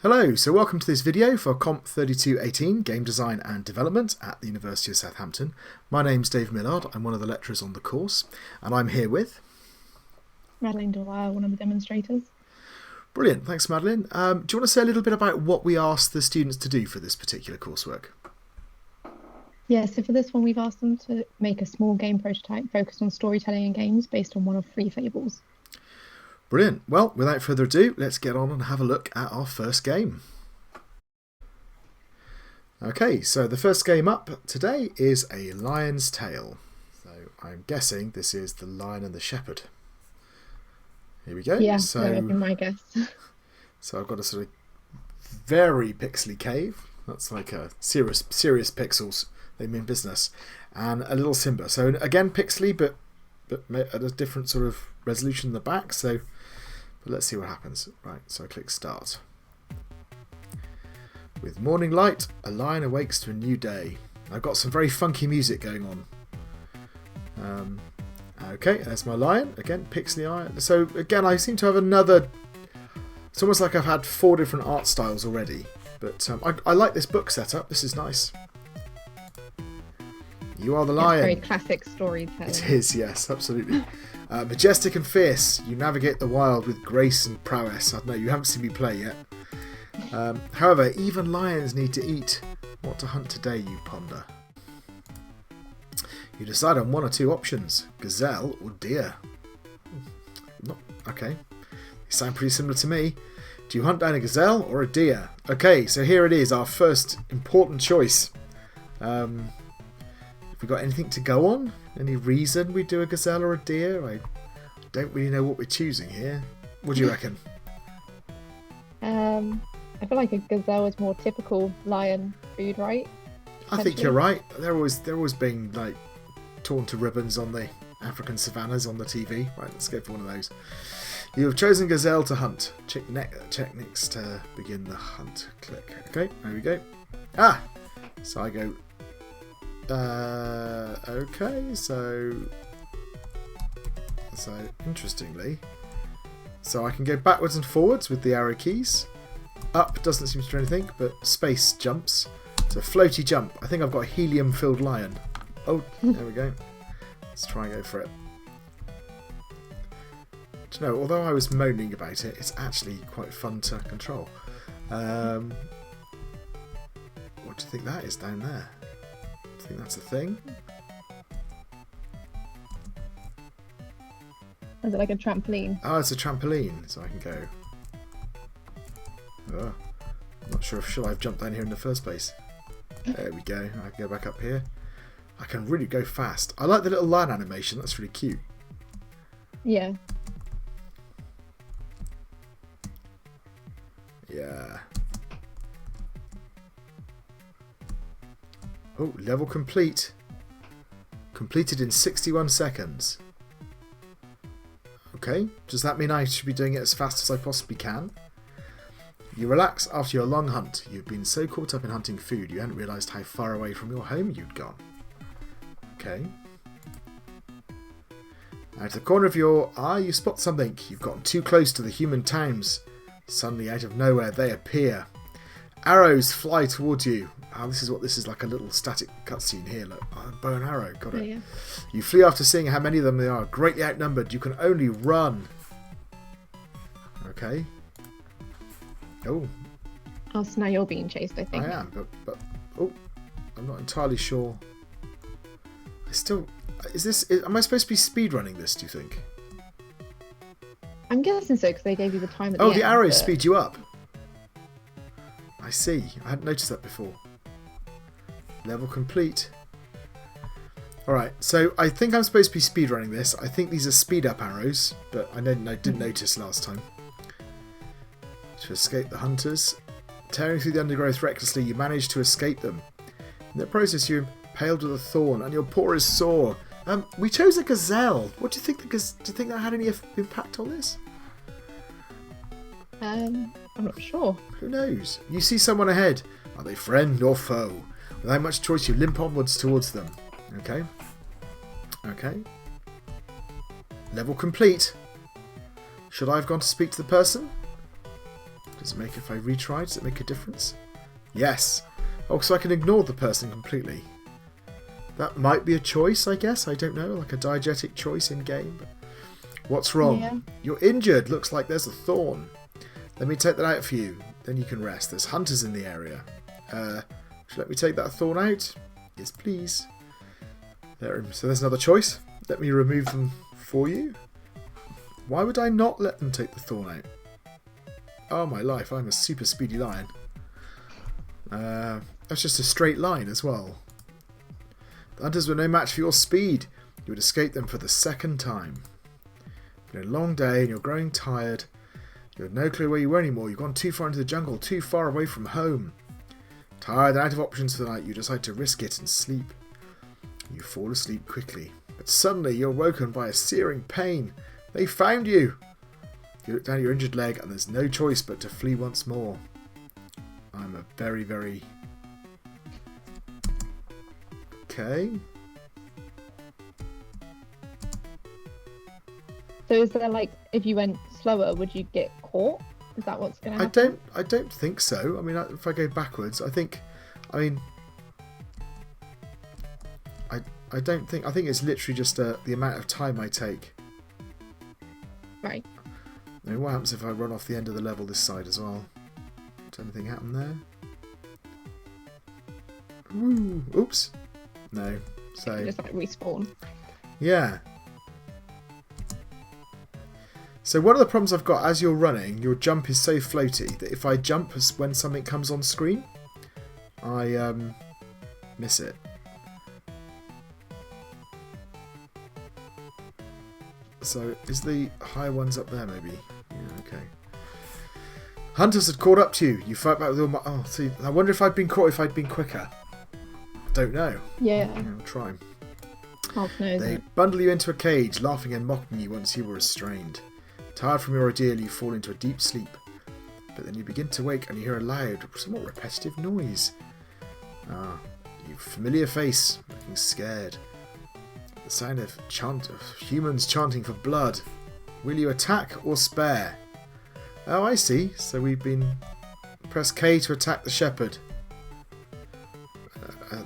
Hello, so welcome to this video for COMP3218 Game Design and Development at the University of Southampton. My name's Dave Millard, I'm one of the lecturers on the course, and I'm here with... Madeline Dwyer, one of the demonstrators. Brilliant, thanks Madeline. Do you want to say a little bit about what we asked the students to do for this particular coursework? Yeah, so for this one we've asked them to make a small game prototype focused on storytelling and games based on one of 3 fables. Brilliant. Well, without further ado, let's get on and have a look at our first game. Okay, so the first game up today is A Lion's Tale. So I'm guessing this is The Lion and the Shepherd. Here we go. Yeah, so that would be my guess. So I've got a sort of very pixely cave. That's like a serious pixels. They mean business. And a little Simba. So again, pixely, but at a different sort of resolution in the back. So but let's see what happens. Right, so I click start. With morning light, a lion awakes to a new day. I've got some very funky music going on. Okay, there's my lion. Again, pixely eye. So again, I seem to have another... It's almost like I've had 4 different art styles already. But I like this book setup. This is nice. You are the lion. Very classic storytelling. It is, yes, absolutely. Majestic and fierce, you navigate the wild with grace and prowess. I don't know, you haven't seen me play yet. However, even lions need to eat. What to hunt today, you ponder. You decide on 1 or 2 options, gazelle or deer. Okay, they sound pretty similar to me. Do you hunt down a gazelle or a deer? Okay, so here it is, our first important choice. Have we got anything to go on? Any reason we do a gazelle or a deer? I don't really know what we're choosing here. What do you reckon? I feel like a gazelle is more typical lion food, right? I think you're right. They're always being like torn to ribbons on the African savannas on the TV. Right, let's go for one of those. You have chosen gazelle to hunt. Check next to begin the hunt. Click. Okay, there we go. Ah! So I go... okay, so interestingly, so I can go backwards and forwards with the arrow keys. Up doesn't seem to do anything, but space jumps. It's a floaty jump. I think I've got a helium-filled lion. Oh, there we go. Let's try and go for it. Do you know, although I was moaning about it, it's actually quite fun to control. What do you think that is down there? I think that's a thing. Is it like a trampoline? Oh, it's a trampoline, so I can go. Oh, I'm not sure if should I have jumped down here in the first place. There we go. I can go back up here. I can really go fast. I like the little lion animation. That's really cute. Yeah. Yeah. Oh, level complete. Completed in 61 seconds. Okay, does that mean I should be doing it as fast as I possibly can? You relax after your long hunt. You've been so caught up in hunting food you hadn't realised how far away from your home you'd gone. Okay. Out of the corner of your eye you spot something. You've gotten too close to the human towns. Suddenly out of nowhere they appear. Arrows fly towards you. Oh, this is like a little static cutscene here. Look, bow and arrow, got it. Yeah. You flee after seeing how many of them there are. Greatly outnumbered, you can only run. Okay. Oh. Oh, so now you're being chased, I think. I am, but oh, I'm not entirely sure. Am I supposed to be speedrunning this? Do you think? I'm guessing so because they gave you the time at the end. Oh, the arrows speed you up. I see. I hadn't noticed that before. Level complete. Alright, so I think I'm supposed to be speedrunning this. I think these are speed up arrows, but I didn't notice last time. To escape the hunters. Tearing through the undergrowth recklessly, you manage to escape them. In the process, you're impaled with a thorn and your paw is sore. We chose a gazelle. What do you think? Do you think that had any impact on this? I'm not sure. Who knows? You see someone ahead. Are they friend or foe? Without much choice, you limp onwards towards them. Okay. Okay. Level complete. Should I have gone to speak to the person? Does it make, if I retry, does it make a difference? Yes. Oh, so I can ignore the person completely. That might be a choice, I guess. I don't know, like a diegetic choice in game. But what's wrong? Yeah. You're injured. Looks like there's a thorn. Let me take that out for you. Then you can rest. There's hunters in the area. Should let me take that thorn out? Yes, please. There. So there's another choice. Let me remove them for you. Why would I not let them take the thorn out? Oh my life, I'm a super speedy lion. That's just a straight line as well. The hunters were no match for your speed. You would escape them for the second time. It's been a long day and you're growing tired. You have no clue where you were anymore. You've gone too far into the jungle, too far away from home. Tired and out of options for the night, you decide to risk it and sleep. You fall asleep quickly. But suddenly you're woken by a searing pain. They found you! You look down at your injured leg and there's no choice but to flee once more. I'm a very, very... Okay. So is there like, if you went slower, would you get caught? Is that what's going to happen? I don't think so. I mean, if I go backwards, I think it's literally just the amount of time I take. Right. I mean, what happens if I run off the end of the level this side as well? Does anything happen there? Ooh, oops. No. So You just like respawn. yeah. So one of the problems I've got as you're running, your jump is so floaty that if I jump when something comes on screen, I miss it. So is the high ones up there maybe? Yeah, okay. Hunters had caught up to you. You fight back with all my... Oh, see, I wonder if I'd been caught if I'd been quicker. Don't know. Yeah. I'll try. Half knows They it. bundle you into a cage, laughing and mocking you once you were restrained. Tired from your ordeal, you fall into a deep sleep. But then you begin to wake and you hear a loud, somewhat repetitive noise. Ah, you familiar face, looking scared. The sound of humans chanting for blood. Will you attack or spare? Oh, I see. So we've been... Press K to attack the shepherd.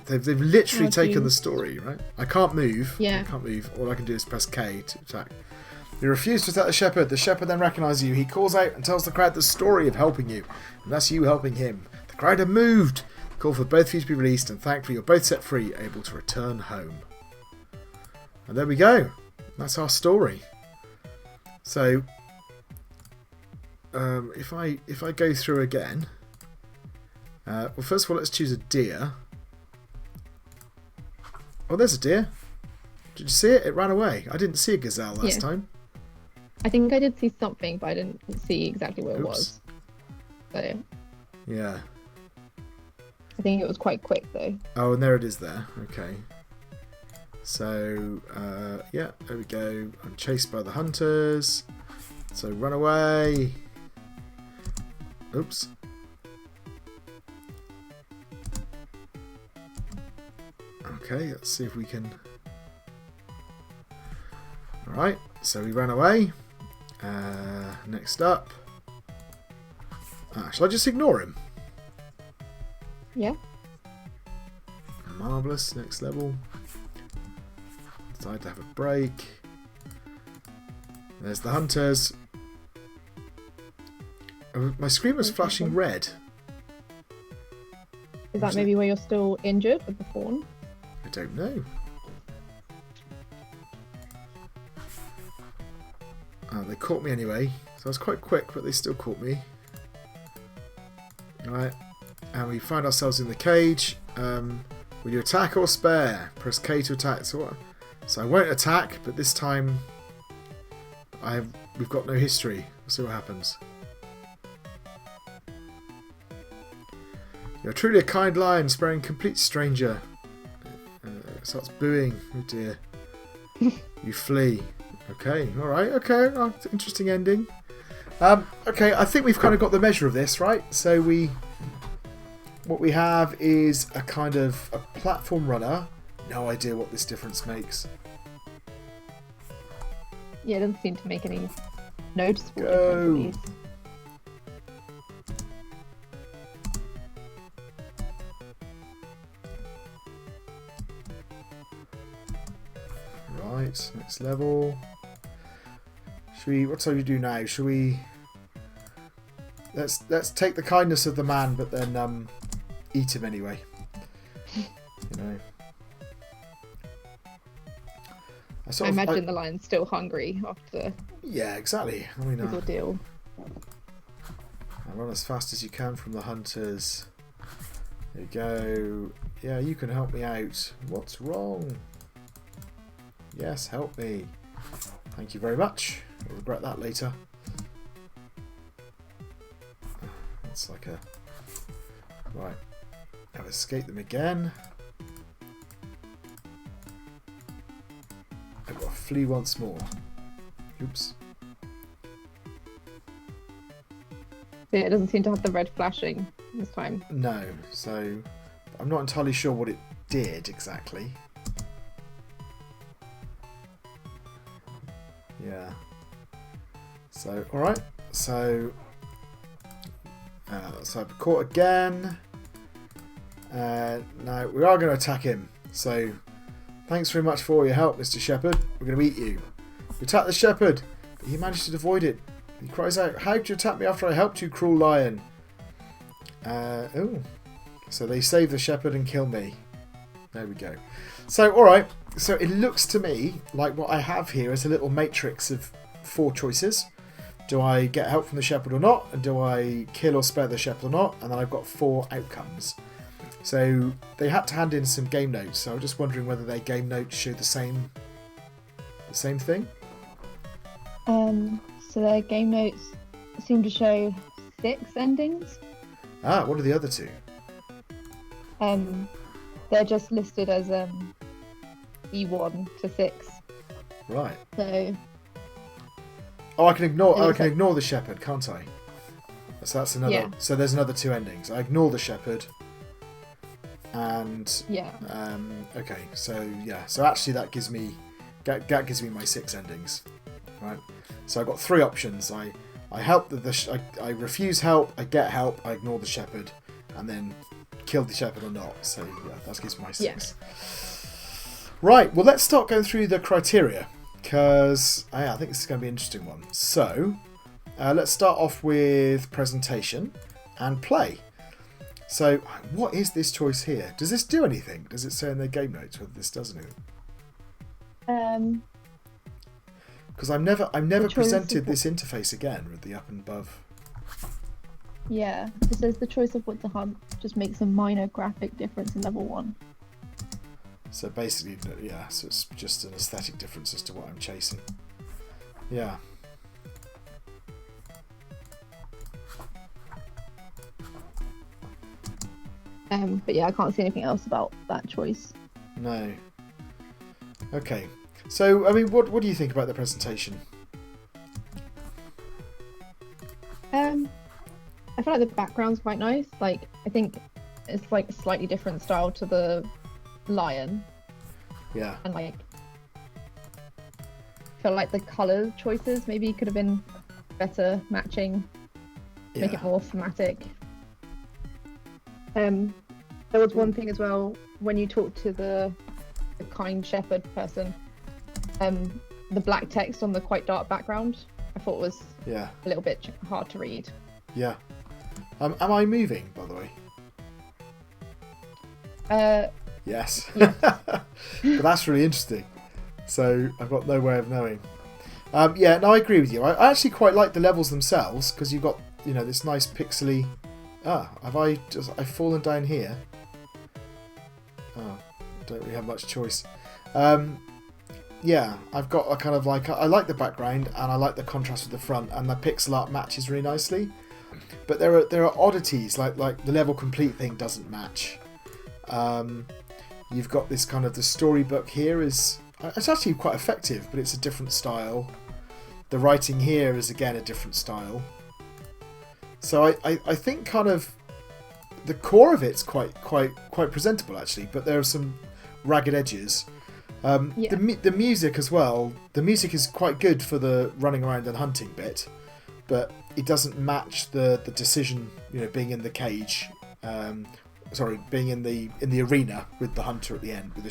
They've literally taken the story, right? I can't move. Yeah. I can't move. All I can do is press K to attack. You refuse to attack the shepherd. The shepherd then recognises you. He calls out and tells the crowd the story of helping you. And that's you helping him. The crowd have moved. Call for both of you to be released, and thankfully you're both set free, able to return home. And there we go. That's our story. So, if I go through again, well, first of all, let's choose a deer. Oh, there's a deer. Did you see it? It ran away. I didn't see a gazelle last time. I think I did see something, but I didn't see exactly where it Oops. was. So Yeah. I think it was quite quick though. Oh, and there it is there. Okay. So, yeah, there we go. I'm chased by the hunters. So run away. Oops. Okay, let's see if we can... Alright, so we ran away. Next up. Shall I just ignore him? Yeah. Marvellous, next level. Decide to have a break. There's the hunters. Oh, my screen was flashing red. Is that maybe where you're still injured with the thorn? I don't know. They caught me anyway, so I was quite quick, but they still caught me. Alright, and we find ourselves in the cage. Will you attack or spare? Press K to attack. So I won't attack, but this time we've got no history. We'll see what happens. You're truly a kind lion, sparing complete stranger. Starts booing. Oh dear. You flee. Okay, alright, okay. Interesting ending. Okay, I think we've kind of got the measure of this, right? So what we have is a kind of a platform runner. No idea what this difference makes. Yeah, it doesn't seem to make any noticeable Go. difference. Right, next level. Should we? What shall we do now? Should we? Let's take the kindness of the man, but then eat him anyway. You know. I imagine the lion's still hungry after. Yeah, exactly. I mean, his ordeal. Run as fast as you can from the hunters. There you go. Yeah, you can help me out. What's wrong? Yes, help me. Thank you very much. I'll regret that later. It's like a... Right. I've escaped them again. I've got to flee once more. Oops. Yeah, it doesn't seem to have the red flashing this time. No, so I'm not entirely sure what it did exactly. Yeah. So, alright. So I've caught again. Now, we are going to attack him. So, thanks very much for all your help, Mr. Shepherd. We're going to eat you. We attack the shepherd, but he managed to avoid it. He cries out, "How did you attack me after I helped you, cruel lion?" Oh. So they save the shepherd and kill me. There we go. So, alright. So it looks to me like what I have here is a little matrix of 4 choices. Do I get help from the shepherd or not? And do I kill or spare the shepherd or not? And then I've got 4 outcomes. So they had to hand in some game notes. So I'm just wondering whether their game notes show the same thing. So their game notes seem to show 6 endings. Ah, what are the other 2? They're just listed as E1 to 6. Right. So. Oh, I can ignore. I can ignore the shepherd, can't I? So that's another. Yeah. So there's another 2 endings. I ignore the shepherd. And. Yeah. Okay. So yeah. So actually, that gives me my 6 endings. Right. So I've got 3 options. I help I refuse help. I get help. I ignore the shepherd, and then kill the shepherd or not. So yeah, that gives me my 6. Yeah. Right. Well, let's start going through the criteria because I think this is going to be an interesting one. So let's start off with presentation and play. So what is this choice here? Does this do anything? Does it say in their game notes whether this does anything? Because I've never presented this interface again with the up and above. Yeah, it says the choice of what to hunt just makes a minor graphic difference in level 1. So basically, yeah, so it's just an aesthetic difference as to what I'm chasing. Yeah. But yeah, I can't see anything else about that choice. No. Okay. So, I mean, what do you think about the presentation? I feel like the background's quite nice. Like, I think it's like a slightly different style to the lion. Yeah. And like, I feel like the colour choices maybe could have been better matching, make it more thematic. There was one thing as well when you talked to the kind shepherd person. The black text on the quite dark background, I thought was a little bit hard to read. Yeah. Am I moving, by the way? Yes. But that's really interesting. So I've got no way of knowing. Yeah, no, I agree with you. I actually quite like the levels themselves because you've got, this nice pixely. I've fallen down here? Oh, don't really have much choice. Yeah, I've got a kind of like, I like the background and I like the contrast with the front, and the pixel art matches really nicely. But there are oddities, like the level complete thing doesn't match. You've got this kind of, the storybook here it's actually quite effective, but it's a different style. The writing here is again a different style. So I think kind of the core of it's quite presentable actually, but there are some ragged edges. The music as well. The music is quite good for the running around and hunting bit, but it doesn't match the decision, being in the cage. Being in the arena with the hunter at the end, with the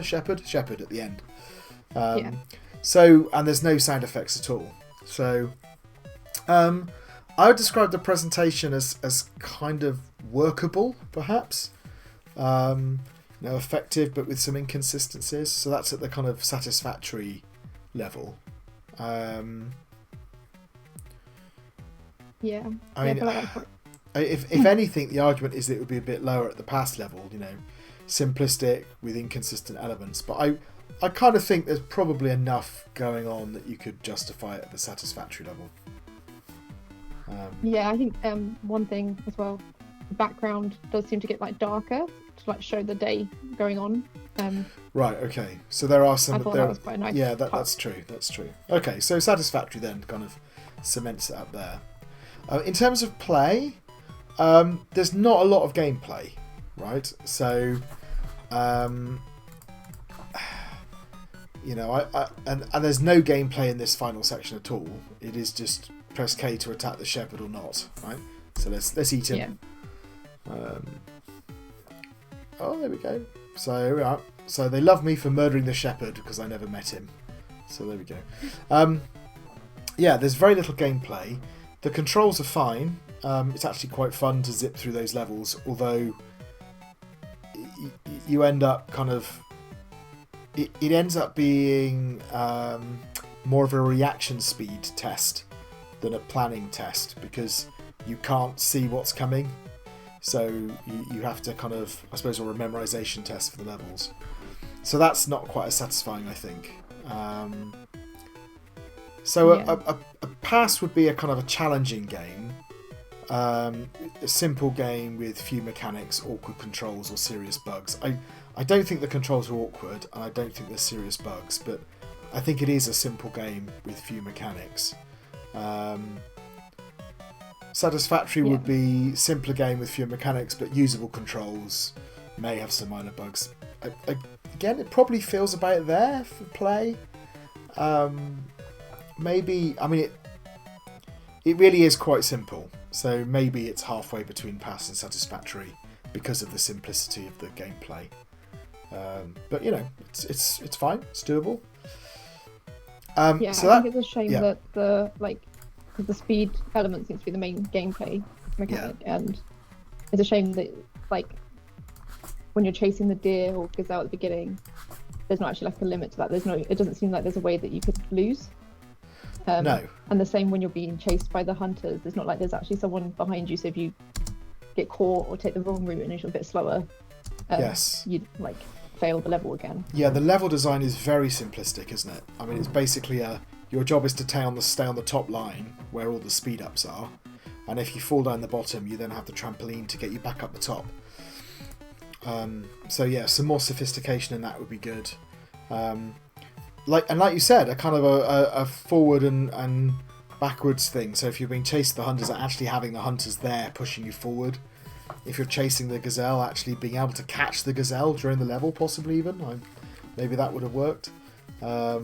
shepherd at the end. So, and there's no sound effects at all. So, I would describe the presentation as kind of workable, perhaps. Effective, but with some inconsistencies. So that's at the kind of satisfactory level. I mean, if anything, the argument is that it would be a bit lower at the pass level. Simplistic with inconsistent elements. But I kind of think there's probably enough going on that you could justify it at the satisfactory level. I think one thing as well, the background does seem to get darker to show the day going on. Right. Okay. So there are some. I thought that was quite nice. Yeah, that's true. That's true. Okay. So satisfactory then kind of cements it up there. In terms of play, there's not a lot of gameplay, right? So, and there's no gameplay in this final section at all. It is just press K to attack the shepherd or not, right? So let's eat him. There we go. So here we are. So they love me for murdering the shepherd because I never met him. So there we go. There's very little gameplay. The controls are fine. It's actually quite fun to zip through those levels, although you end up kind of... It ends up being more of a reaction speed test than a planning test because you can't see what's coming. So you have to kind of, I suppose, or a memorization test for the levels. So that's not quite as satisfying, I think. A pass would be a kind of a challenging game. A simple game with few mechanics, awkward controls, or serious bugs. I don't think the controls are awkward, and I don't think there's serious bugs, but I think it is a simple game with few mechanics. Satisfactory would be simpler game with fewer mechanics, but usable controls, may have some minor bugs. Again, it probably feels about there for play. Maybe, I mean, it really is quite simple. So maybe it's halfway between pass and satisfactory because of the simplicity of the gameplay. But it's fine. It's doable. I think it's a shame that the speed element seems to be the main gameplay mechanic, and it's a shame that when you're chasing the deer or gazelle at the beginning, there's not actually a limit to that. It doesn't seem like there's a way that you could lose. No. And the same when you're being chased by the hunters. It's not like there's actually someone behind you, so if you get caught or take the wrong route and you're a bit slower, you'd fail the level again. Yeah, the level design is very simplistic, isn't it? I mean, it's basically your job is to stay on the top line where all the speed ups are, and if you fall down the bottom, you then have the trampoline to get you back up the top. Some more sophistication in that would be good. Like you said, a kind of a forward and backwards thing. So if you're being chased, the hunters are actually having the hunters there pushing you forward. If you're chasing the gazelle, actually being able to catch the gazelle during the level, possibly even. Maybe that would have worked. Or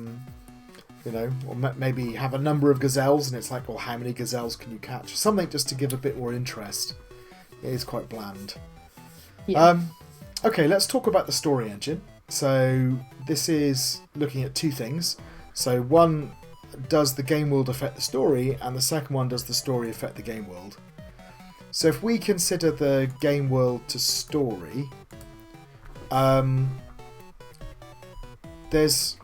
maybe have a number of gazelles, and it's like, well, how many gazelles can you catch? Something just to give a bit more interest. It is quite bland. Yeah. Okay, let's talk about the story engine. So this is looking at two things. So one, does the game world affect the story? And the second one, does the story affect the game world? So if we consider the game world to story, there's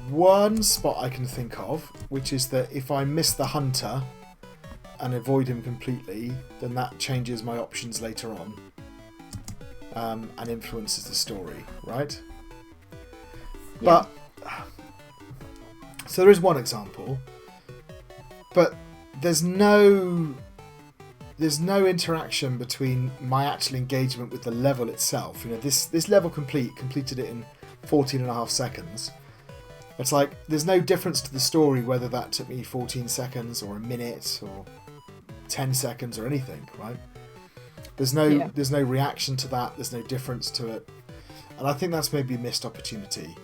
one spot I can think of, which is that if I miss the hunter and avoid him completely, then that changes my options later on and influences the story, right? Yeah. But so there is one example, but there's no interaction between my actual engagement with the level itself. This level completed it in 14.5 seconds. It's like there's no difference to the story whether that took me 14 seconds or a minute or 10 seconds or anything, right? There's no reaction to that. There's no difference to it, and I think that's maybe a missed opportunity.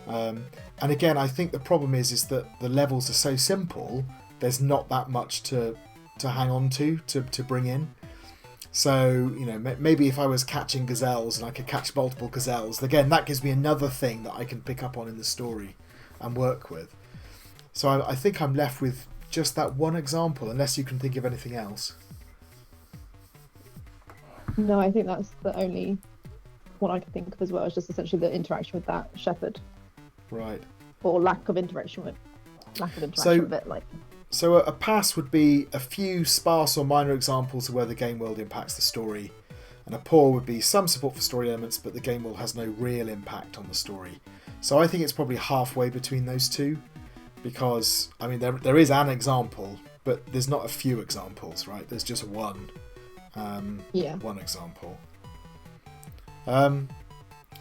And again, I think the problem is that the levels are so simple. There's not that much to hang on to bring in. So maybe if I was catching gazelles and I could catch multiple gazelles, again that gives me another thing that I can pick up on in the story. and work with. So I think I'm left with just that one example, unless you can think of anything else. No, I think that's the only one I can think of as well. It's just essentially the interaction with that shepherd. Right. Or lack of interaction with it. Like. So a pass would be a few sparse or minor examples of where the game world impacts the story, and a poor would be some support for story elements, but the game world has no real impact on the story. So I think it's probably halfway between those two, because I mean there is an example, but there's not a few examples, right? There's just one. One example.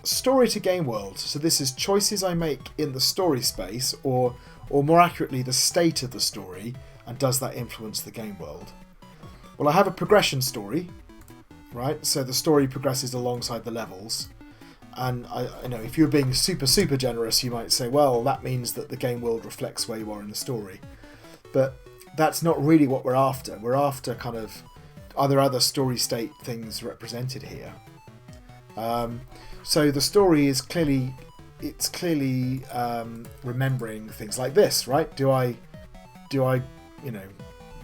Story to game world. So this is choices I make in the story space, or more accurately, the state of the story, and does that influence the game world? Well, I have a progression story, right? So the story progresses alongside the levels, and I know if you're being super generous, you might say, well, that means that the game world reflects where you are in the story, but that's not really what we're after. We're after kind of, are there other story state things represented here? So the story is clearly remembering things like this, right? Do I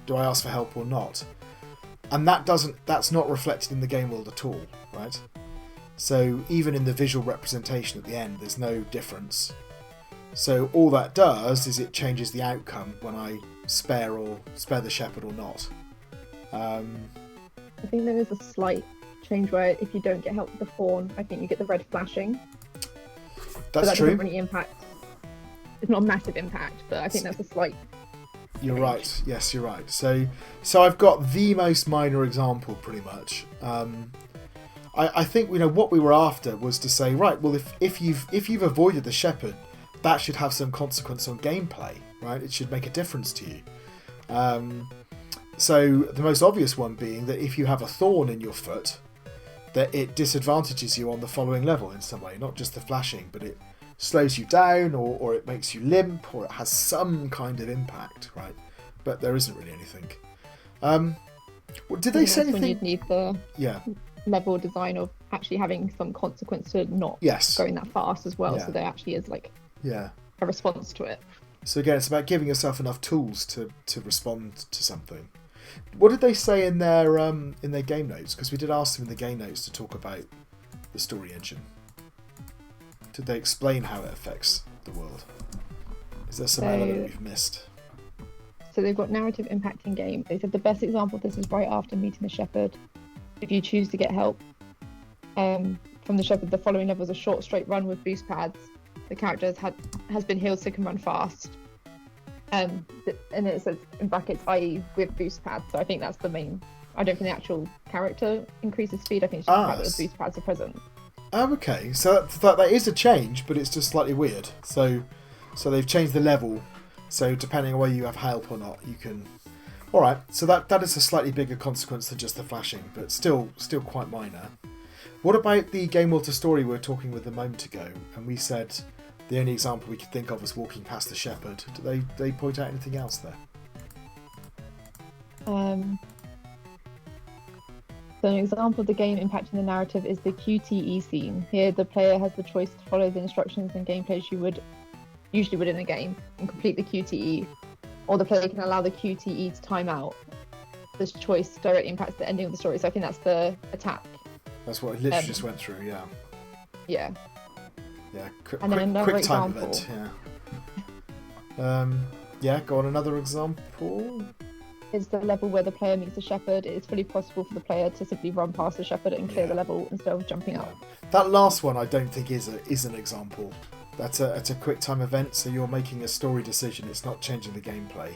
ask for help or not? And that's not reflected in the game world at all, right? So even in the visual representation at the end, there's no difference. So all that does is it changes the outcome when I spare the shepherd or not. I think there is a slight change where if you don't get help with the fawn, I think you get the red flashing. That's that true. Doesn't really impact. It's not a massive impact, but I think that's a slight. You're right. Yes, you're right. So I've got the most minor example, pretty much. I think what we were after was to say, right, well, if you've avoided the shepherd, that should have some consequence on gameplay, right? It should make a difference to you. So the most obvious one being that if you have a thorn in your foot, that it disadvantages you on the following level in some way, not just the flashing, but it slows you down, or it makes you limp, or it has some kind of impact, right? But there isn't really anything. Did they say anything? When you'd need the yeah. level design of actually having some consequence to not going that fast as well, so there actually is like a response to it. So again, it's about giving yourself enough tools to respond to something. What did they say in their game notes? Because we did ask them in the game notes to talk about the story engine. Did they explain how it affects the world? Is there some element we've missed? So they've got narrative impact in game. They said the best example of this is right after meeting the shepherd. If you choose to get help from the shepherd, the following level is a short straight run with boost pads. The character has been healed so can run fast. And it says in brackets, i.e. with boost pads. So I think that's the main. I don't think the actual character increases speed. I think it's just the fact that the boost pads are present. Oh, okay. So that is a change, but it's just slightly weird. So they've changed the level. So depending on whether you have help or not, you can. All right. So that is a slightly bigger consequence than just the flashing, but still quite minor. What about the game world to story we were talking with a moment ago, and we said the only example we could think of was walking past the shepherd. Do they point out anything else there? So an example of the game impacting the narrative is the QTE scene. Here, the player has the choice to follow the instructions and gameplay as you usually would in a game and complete the QTE, or the player can allow the QTE to time out. This choice directly impacts the ending of the story. So I think that's the attack. That's what it literally just went through. Yeah. Yeah. Yeah, and then another quick time example. Event, go on, another example. Is the level where the player meets the shepherd. It is fully possible for the player to simply run past the shepherd and clear the level instead of jumping up. That last one I don't think is an example. That's a quick time event, so you're making a story decision. It's not changing the gameplay.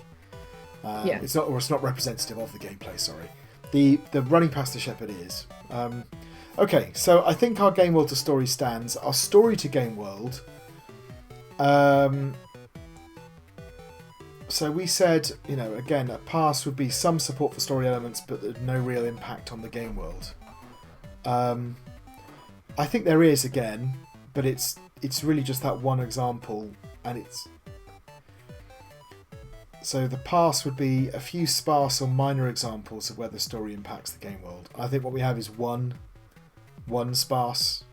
It's not representative of the gameplay, sorry. The running past the shepherd is. Okay, so I think our game world to story stands. Our story to game world. So we said, again, a pass would be some support for story elements, but no real impact on the game world. I think there is, again, but it's really just that one example, and it's. So the pass would be a few sparse or minor examples of where the story impacts the game world. I think what we have is one sparse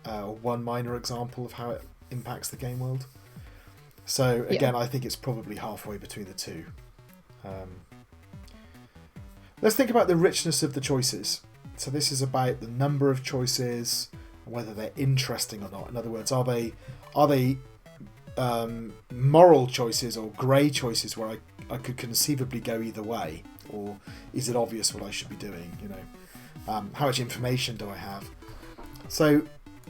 or one minor example of how it impacts the game world. So again, I think it's probably halfway between the two. Let's think about the richness of the choices. So this is about the number of choices and whether they're interesting or not. In other words, are they moral choices or grey choices where I could conceivably go either way, or is it obvious what I should be doing? You know, how much information do I have? So,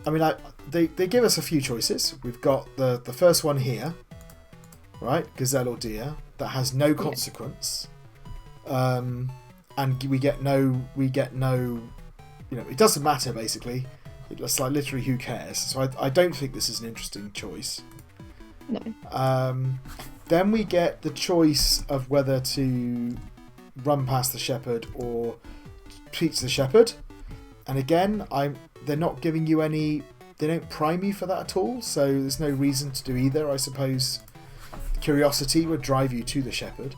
I mean, they give us a few choices. We've got the first one here, right? Gazelle or deer, that has no consequence, and we get no. You know, it doesn't matter basically. It's like literally who cares. So I don't think this is an interesting choice. No. Then we get the choice of whether to run past the shepherd or teach the shepherd. And again, they're not giving you any. They don't prime you for that at all. So there's no reason to do either. I suppose curiosity would drive you to the shepherd.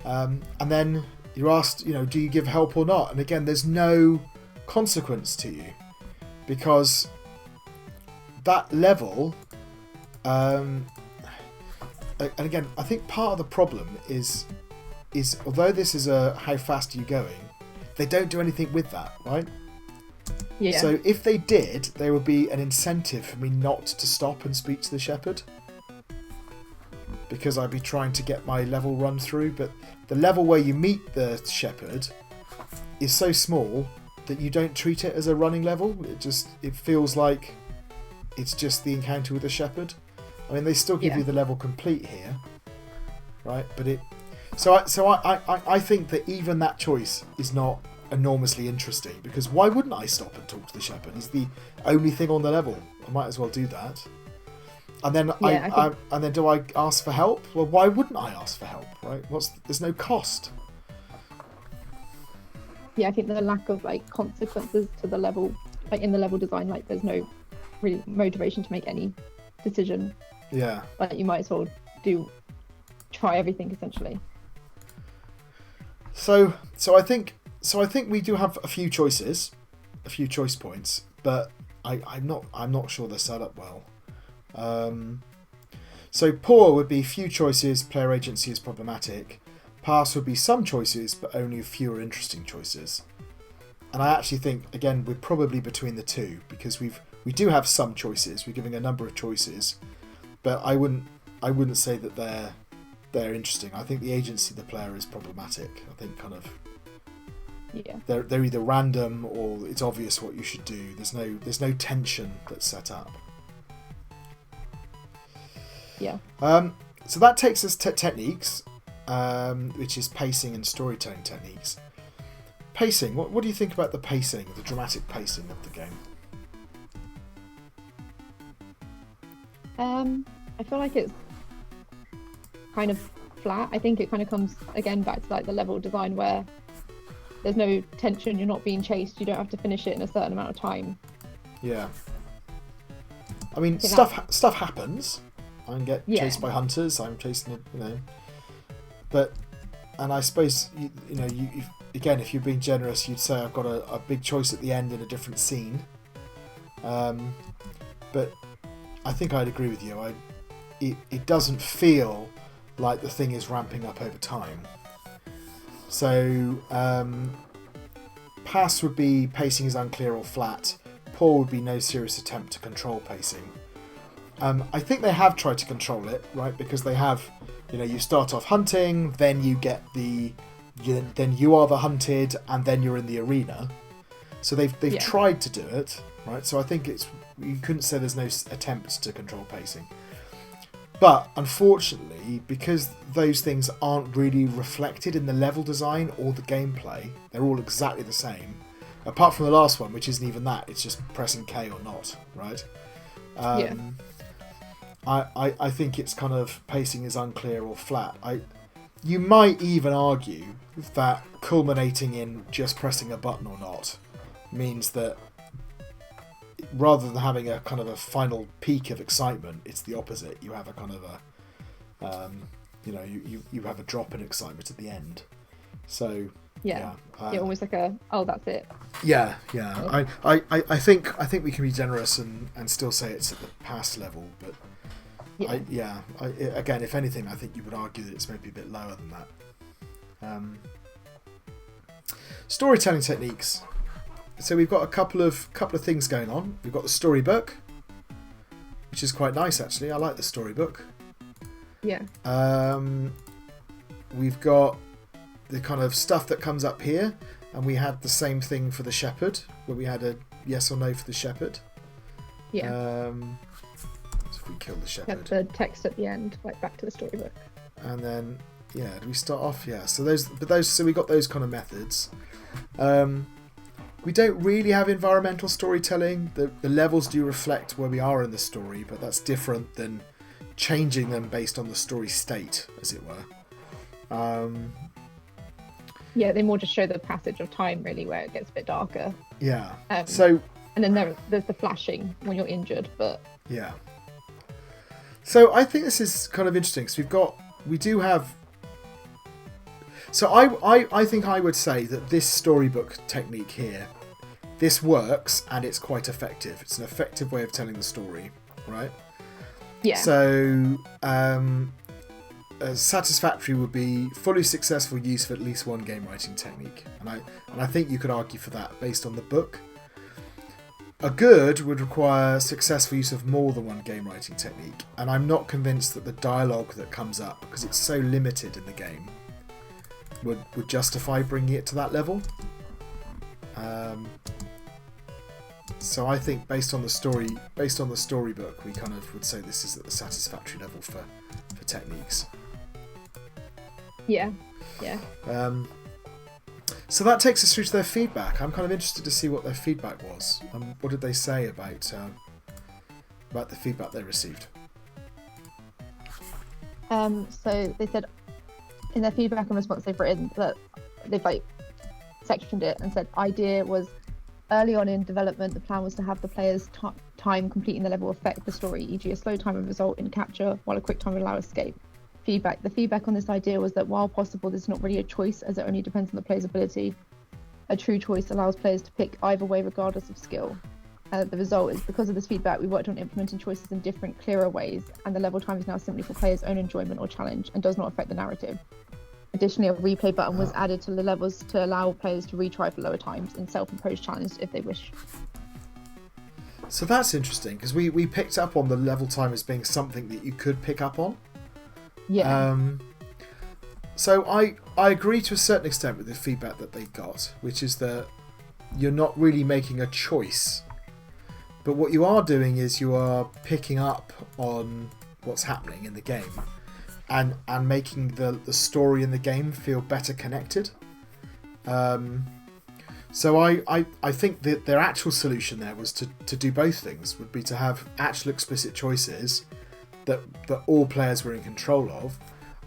And then you're asked, you know, do you give help or not? And again, there's no consequence to you, because that level, and again, I think part of the problem is although this is a how fast are you going, they don't do anything with that, right? Yeah. So if they did, there would be an incentive for me not to stop and speak to the shepherd, because I'd be trying to get my level run through. But the level where you meet the shepherd is so small that you don't treat it as a running level. It feels like it's just the encounter with the shepherd. I mean, they still give you the level complete here, right? But I think that even that choice is not enormously interesting, because why wouldn't I stop and talk to the shepherd? He's the only thing on the level. I might as well do that. And then and then do I ask for help? Well, why wouldn't I ask for help, right? There's no cost. Yeah, I think the lack of like consequences to the level, like in the level design, like there's no really motivation to make any decision. Yeah. Like you might as well try everything essentially. So I think we do have a few choices, a few choice points, but I'm not sure they're set up well. So poor would be few choices, player agency is problematic. Pass would be some choices, but only fewer interesting choices. And I actually think, again, we're probably between the two, because we do have some choices. We're giving a number of choices, but I wouldn't say that they're interesting. I think the agency of the player is problematic. I think kind of they're either random or it's obvious what you should do. There's no tension that's set up. Yeah. So that takes us to techniques, which is pacing and storytelling techniques. Pacing. What do you think about the pacing, the dramatic pacing of the game? I feel like it's kind of flat. I think it kind of comes again back to like the level design where there's no tension. You're not being chased. You don't have to finish it in a certain amount of time. Yeah. I mean, stuff happens. I can get chased by hunters. I'm chasing it, you know. And I suppose you again, if you're being generous, you'd say I've got a big choice at the end in a different scene. But I think I'd agree with you. It doesn't feel like the thing is ramping up over time. So pass would be pacing is unclear or flat. Poor would be no serious attempt to control pacing. I think they have tried to control it, right? Because they have, you start off hunting, then you get then you are the hunted, and then you're in the arena. So they've tried to do it, right? So I think you couldn't say there's no attempt to control pacing. But unfortunately, because those things aren't really reflected in the level design or the gameplay, they're all exactly the same. Apart from the last one, which isn't even that, it's just pressing K or not, right? I think it's kind of pacing is unclear or flat. You might even argue that culminating in just pressing a button or not means that rather than having a kind of a final peak of excitement, it's the opposite. You have a kind of you have a drop in excitement at the end. So almost like that's it. I think we can be generous and still say it's at the pass level, but Again, if anything, I think you would argue that it's maybe a bit lower than that. Storytelling techniques. So we've got a couple of things going on. We've got the storybook, which is quite nice actually. I like the storybook. Yeah. We've got the kind of stuff that comes up here, and we had the same thing for the shepherd, where we had a yes or no for the shepherd. Yeah. So if we kill the shepherd. The text at the end, like back to the storybook. And then do we start off? Yeah. So we got those kind of methods. We don't really have environmental storytelling. The levels do reflect where we are in the story, but that's different than changing them based on the story state, as it were. They more just show the passage of time, really, where it gets a bit darker. Yeah. And then there's the flashing when you're injured, but yeah. So I think this is kind of interesting because we do have. So I think I would say that this storybook technique here, this works and it's quite effective. It's an effective way of telling the story, right? Yeah. So satisfactory would be fully successful use of at least one game writing technique, and I think you could argue for that based on the book. A good would require successful use of more than one game writing technique, and I'm not convinced that the dialogue that comes up, because it's so limited in the game, would justify bringing it to that level. So I think based on the storybook, we kind of would say this is at the satisfactory level for techniques. Yeah. So that takes us through to their feedback. I'm kind of interested to see what their feedback was. What did they say about the feedback they received? So they said in their feedback and response they've written that they've sectioned it and said idea was early on in development the plan was to have the players time completing the level affect the story, e.g. a slow time would result in capture while a quick time would allow escape. The feedback on this idea was that while possible, this is not really a choice as it only depends on the player's ability. A true choice allows players to pick either way regardless of skill. The result is because of this feedback we worked on implementing choices in different, clearer ways, and the level time is now simply for players' own enjoyment or challenge and does not affect the narrative. Additionally, a replay button was added to the levels to allow players to retry for lower times in self-imposed challenges if they wish. So that's interesting because we picked up on the level time as being something that you could pick up on. Yeah. So I agree to a certain extent with the feedback that they got, which is that you're not really making a choice. But what you are doing is you are picking up on what's happening in the game and making the story in the game feel better connected. So I think that their actual solution there was to do both things, would be to have actual explicit choices that all players were in control of,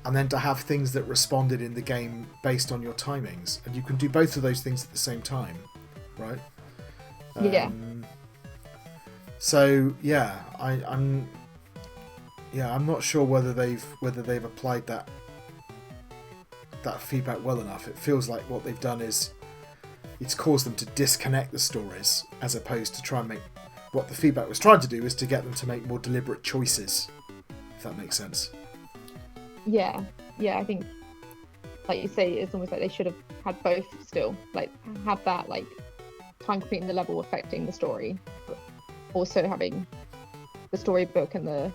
and then to have things that responded in the game based on your timings. And you can do both of those things at the same time, right? So I'm not sure whether they've applied that feedback well enough. It feels like what they've done is it's caused them to disconnect the stories, as opposed to try and make what the feedback was trying to do is to get them to make more deliberate choices, if that makes sense. Yeah, I think, like you say, it's almost like they should have had both still, like have that like time completing the level affecting the story, but also having the storybook and the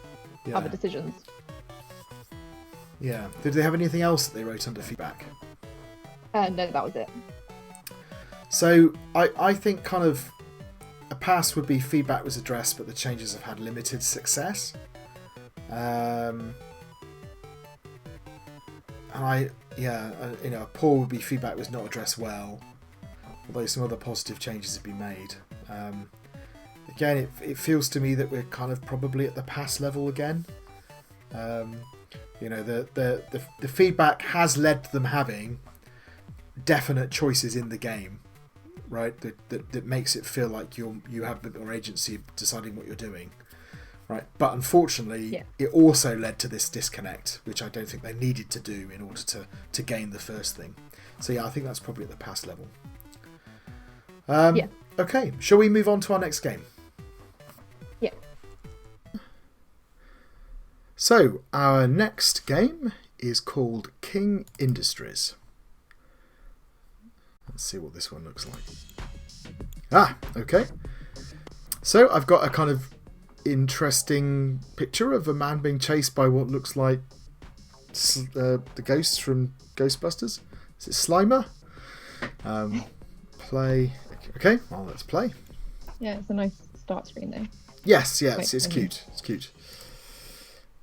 other decisions. Yeah. Did they have anything else that they wrote under feedback? No, that was it. So I think kind of a pass would be feedback was addressed, but the changes have had limited success. And a poor would be feedback was not addressed well, although some other positive changes have been made. Again, it feels to me that we're kind of probably at the pass level again. The feedback has led to them having definite choices in the game, right? That makes it feel like you have a bit more agency of deciding what you're doing, right? But unfortunately, it also led to this disconnect, which I don't think they needed to do in order to gain the first thing. So I think that's probably at the pass level. Okay, shall we move on to our next game? Yeah. So, our next game is called King Industries. Let's see what this one looks like. Ah, okay. So, I've got a kind of interesting picture of a man being chased by what looks like the ghosts from Ghostbusters. Is it Slimer? Play. Okay, well, let's play. Yeah, it's a nice start screen though. Yes, it's cute. It's cute.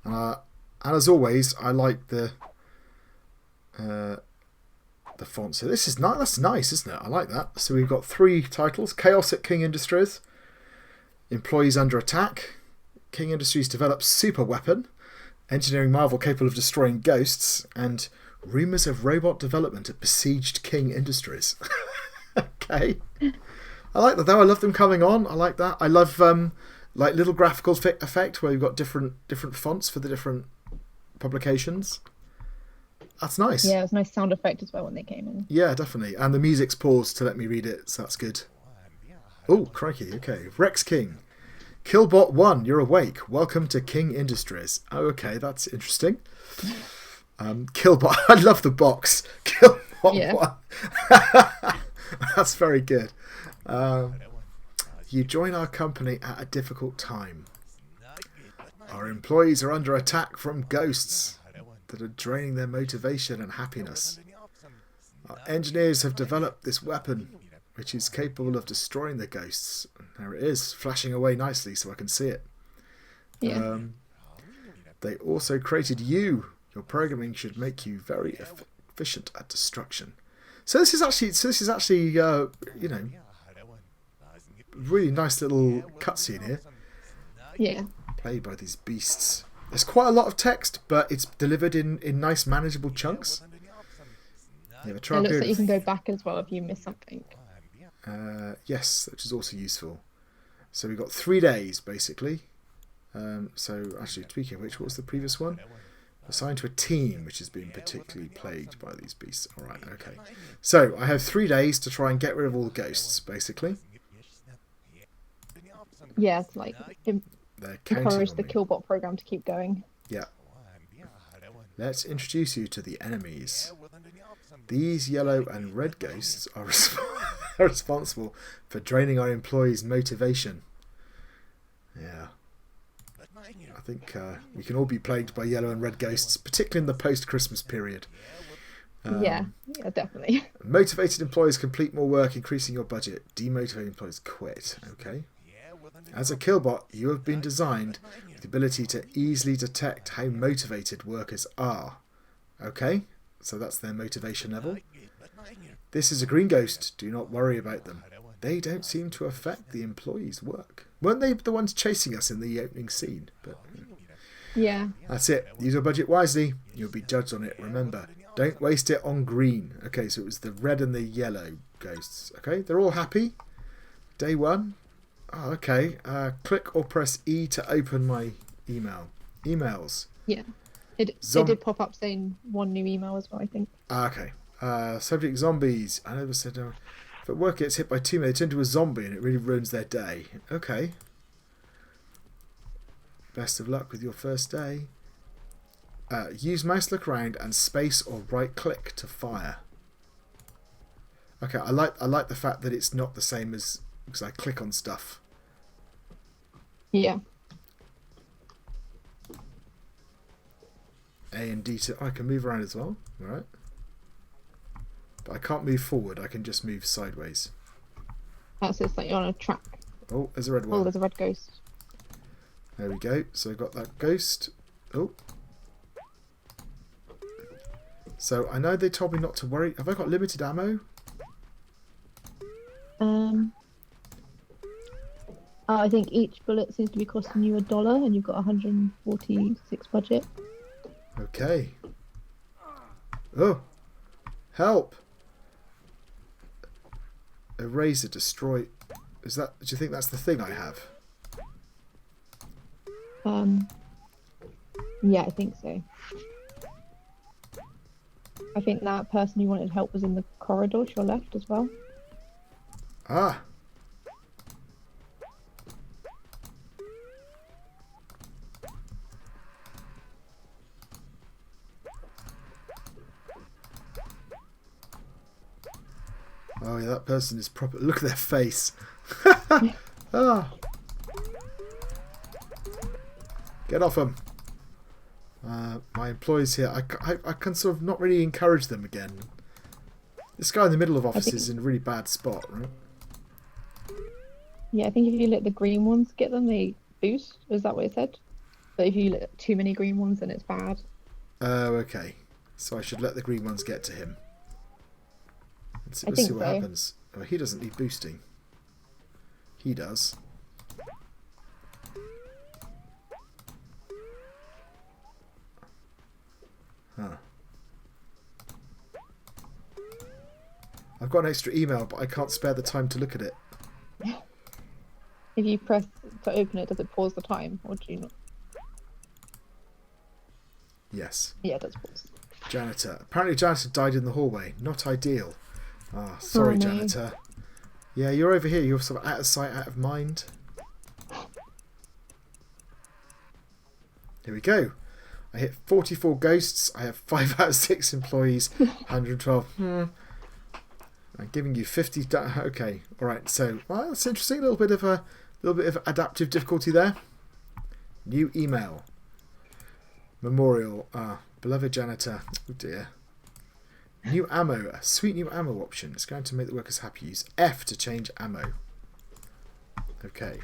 And as always, I like the font. So this is nice. That's nice, isn't it? I like that. So we've got 3 titles: Chaos at King Industries, Employees Under Attack, King Industries develops super weapon, Engineering marvel capable of destroying ghosts, and Rumours of robot development at besieged King Industries. Okay, I like that though. I love them coming on. I like that. I love like little graphical effect where you've got different fonts for the different publications. That's nice. Yeah, it was a nice sound effect as well when they came in. Yeah, definitely. And the music's paused to let me read it, so that's good. Oh, crikey. Okay. Rex King. Killbot 1, you're awake. Welcome to King Industries. Oh, okay, that's interesting. Killbot, I love the box. Killbot 1. That's very good. You join our company at a difficult time. Our employees are under attack from ghosts that are draining their motivation and happiness. Our engineers have developed this weapon which is capable of destroying the ghosts. There it is, flashing away nicely so I can see it. Yeah. They also created you. Your programming should make you very efficient at destruction. So this is actually you know, really nice little cutscene here. Yeah. Played by these beasts. There's quite a lot of text, but it's delivered in nice manageable chunks. It looks like you can go back as well if you miss something. Yes, which is also useful. So we've got 3 days basically. So actually, speaking of which, what was the previous one? Assigned to a team which has been particularly plagued by these beasts. Alright, okay. So I have 3 days to try and get rid of all the ghosts, basically. Yeah, it's like encourage the Killbot program to keep going. Yeah. Let's introduce you to the enemies. These yellow and red ghosts are responsible for draining our employees' motivation. Yeah. I think we can all be plagued by yellow and red ghosts, particularly in the post-Christmas period. Yeah, definitely. Motivated employees complete more work, increasing your budget. Demotivated employees quit. Okay. As a Killbot, you have been designed with the ability to easily detect how motivated workers are. Okay, so that's their motivation level. This is a green ghost. Do not worry about them. They don't seem to affect the employees' work. Weren't they the ones chasing us in the opening scene? But yeah. That's it. Use your budget wisely. You'll be judged on it. Remember, don't waste it on green. Okay, so it was the red and the yellow ghosts. Okay, they're all happy. Day 1. Oh, okay. Click or press E to open my emails. Yeah. It did pop up saying 1 new email as well, I think. Okay. Subject zombies. I never said... if a worker gets hit by 2 men, they turn into a zombie and it really ruins their day. Okay. Best of luck with your first day. Use mouse look around and space or right click to fire. Okay, I like the fact that it's not the same as because I click on stuff. Yeah. A and D to... I can move around as well. Alright. But I can't move forward. I can just move sideways. That's just like you're on a track. Oh, there's a red one. Oh, there's a red ghost. There we go. So I got that ghost. Oh. So I know they told me not to worry. Have I got limited ammo? I think each bullet seems to be costing you $1 and you've got 146 budget. Okay. Oh. Help. Eraser, destroy. Is that? Do you think that's the thing I have? Yeah, I think so. I think that person who wanted help was in the corridor to your left as well. Ah. Oh, yeah, that person is proper. Look at their face. Ah. Get off them. My employees here. I can sort of not really encourage them again. This guy in the middle of office is in a really bad spot, right? Yeah, I think if you let the green ones get them, they boost. Is that what it said? But if you let too many green ones, then it's bad. Oh, okay. So I should let the green ones get to him. Let's I see think what so. happens. Oh, he doesn't need boosting. He does. Huh. I've got an extra email, but I can't spare the time to look at it. If you press to open it, does it pause the time, or do you not? Yes. Yeah, it does pause. Janitor. Apparently janitor died in the hallway. Not ideal. Ah, sorry, no. janitor. Yeah, you're over here. You're sort of out of sight, out of mind. Here we go. I hit 44 ghosts. I have 5 out of 6 employees. 112. I'm giving you 50. Okay, all right. So, well, that's interesting. A little bit of adaptive difficulty there. New email. Memorial. Beloved janitor. Oh dear. New ammo. A sweet new ammo option. It's going to make the workers happy. Use F to change ammo. Okay.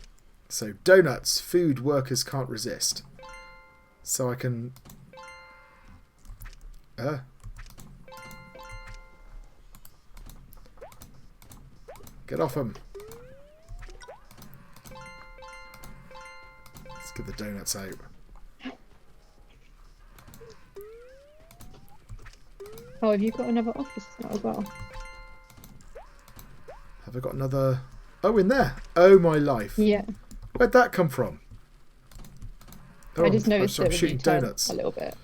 So donuts. Food workers can't resist. So I can... Get off them. Let's get the donuts out. Oh, have you got another office now as well? Have I got another... Oh, in there. Oh, my life. Yeah. Where'd that come from? Oh, I just noticed I'm shooting donuts. A little bit.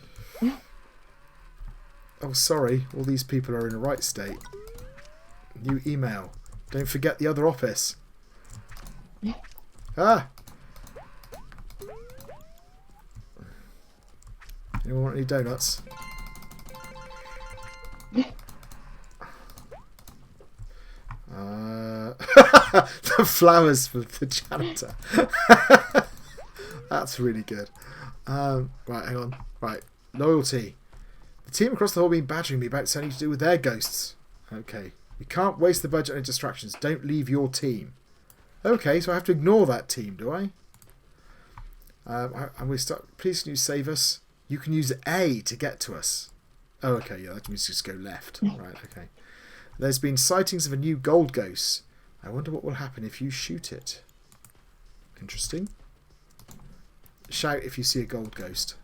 Oh, sorry. All these people are in a right state. New email. Don't forget the other office. Ah! Anyone want any donuts? The flowers for the janitor. That's really good. Right, hang on. Right, loyalty. The team across the hall been badgering me about something to do with their ghosts. Okay. You can't waste the budget on distractions. Don't leave your team. Okay, so I have to ignore that team, do I? And we start. Please, can you save us? You can use A to get to us. Oh, okay, yeah, that means just go left. Right, okay. There's been sightings of a new gold ghost. I wonder what will happen if you shoot it. Interesting. Shout if you see a gold ghost.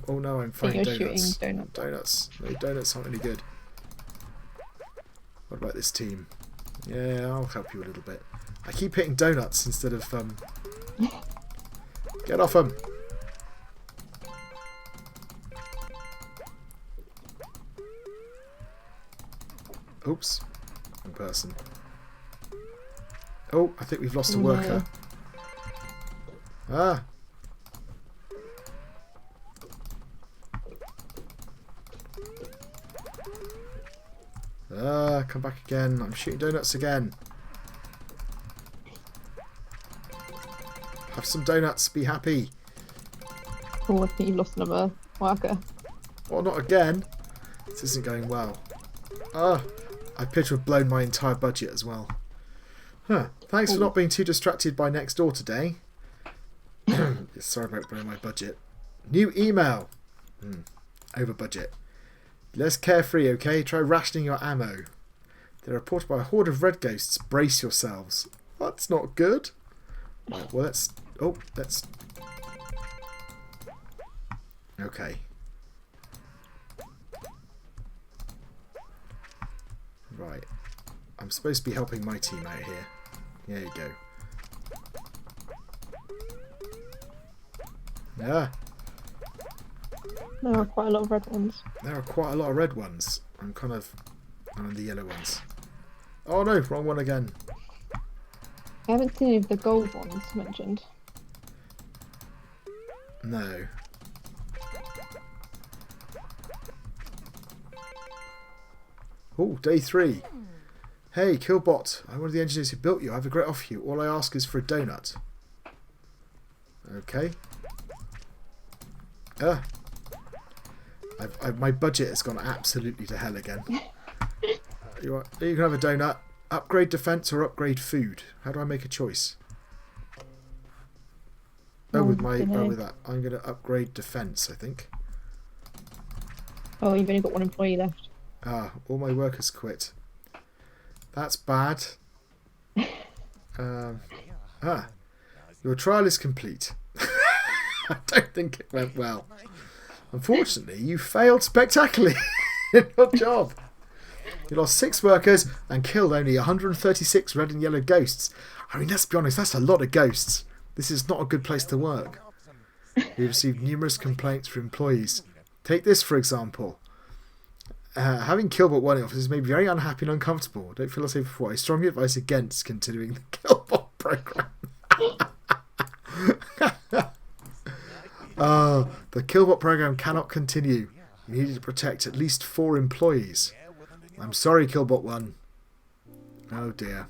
Oh no, I'm finding donuts. Donuts. No, donuts aren't any good. What about this team? Yeah, I'll help you a little bit. I keep hitting donuts instead of... Get off them! Oops. Wrong person. Oh, I think we've lost a worker. Ah! Come back again. I'm shooting donuts again. Have some donuts. Be happy. Oh, I think you've lost another worker. Oh, not again. This isn't going well. I appear to have blown my entire budget as well. Huh. Thanks for not being too distracted by next door today. Sorry about blowing my budget. New email. Over budget. Less carefree, okay? Try rationing your ammo. They're reported by a horde of red ghosts. Brace yourselves. That's not good. Right, well, let's... Oh, let's... Okay. Right. I'm supposed to be helping my team out here. There you go. Yeah. There are quite a lot of red ones. There are quite a lot of red ones. I'm on the yellow ones. Oh no, wrong one again. I haven't seen any of the gold ones mentioned. No. Oh, day 3. Hey, Killbot, I'm one of the engineers who built you. I have a great offer for you. All I ask is for a donut. Okay. My budget has gone absolutely to hell again. You can have a donut. Upgrade defense or upgrade food. How do I make a choice? With that, I'm going to upgrade defense, I think. Oh, you've only got one employee left. All my workers quit. That's bad. Your trial is complete. I don't think it went well. Unfortunately, you failed spectacularly in your job. You lost 6 workers and killed only 136 red and yellow ghosts. I mean, let's be honest, that's a lot of ghosts. This is not a good place to work. You received numerous complaints from employees. Take this, for example. Having Killbot 1 in office made me very unhappy and uncomfortable. Don't feel the same before. I strongly advise against continuing the Killbot program. The Killbot program cannot continue. You needed to protect at least 4 employees. I'm sorry, Killbot 1. Oh dear.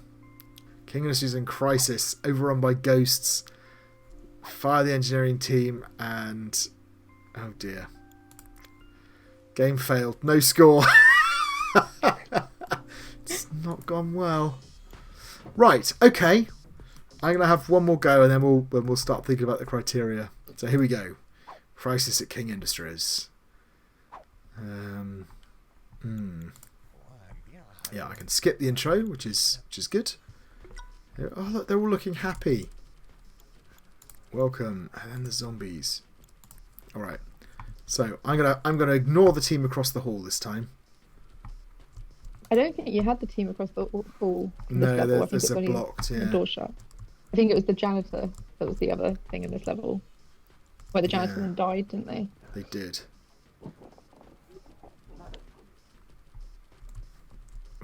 King Industries in crisis, overrun by ghosts. Fire the engineering team and... oh dear. Game failed. No score. It's not gone well. Right, okay. I'm going to have one more go and then we'll start thinking about the criteria. So here we go. Crisis at King Industries. Yeah, I can skip the intro, which is good. Oh, look, they're all looking happy. Welcome, and then the zombies. All right. So I'm gonna ignore the team across the hall this time. I don't think you had the team across the hall. No, there's a blocked. Yeah. The door shut. I think it was the janitor that was the other thing in this level, where the janitor then died, didn't they? They did.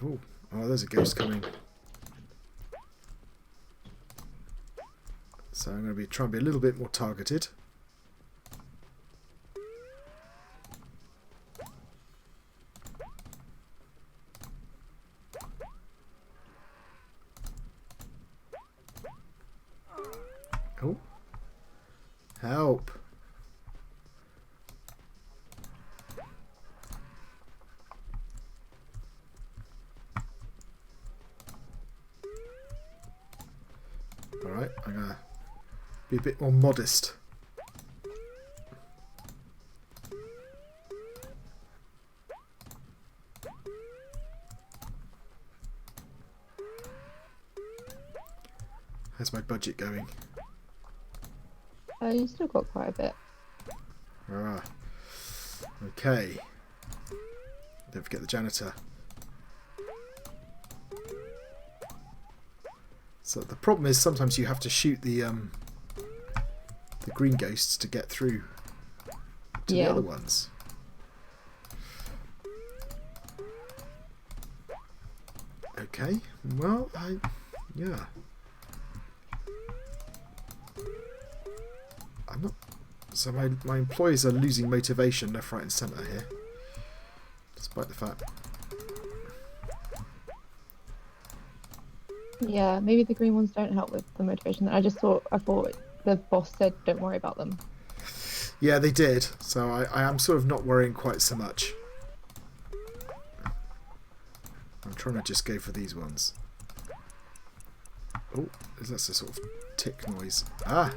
Oh, there's a ghost coming. So I'm going to try and be a little bit more targeted. Oh. Help. Alright, I'm going to be a bit more modest. How's my budget going? You still got quite a bit. Okay. Don't forget the janitor. So the problem is sometimes you have to shoot the green ghosts to get through to the other ones. Okay. Well, I'm not. So my employees are losing motivation left, right, and centre here, despite the fact. Yeah, maybe the green ones don't help with the motivation. I thought the boss said don't worry about them. Yeah, they did. So I am sort of not worrying quite so much. I'm trying to just go for these ones. Oh, that's a sort of tick noise. Ah!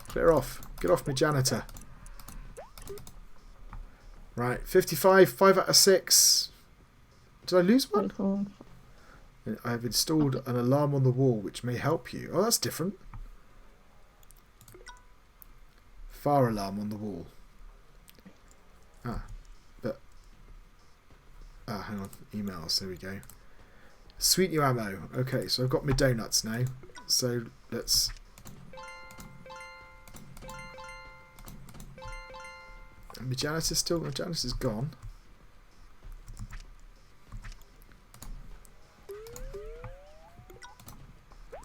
Clear off. Get off me, janitor. Right, 55, 5 out of 6. Did I lose one? I have installed an alarm on the wall which may help you. Oh, that's different. Fire alarm on the wall. Hang on. Emails. There we go. Sweet new ammo. Okay, so I've got my donuts now. So let's... My janitor's still... My janitor's gone.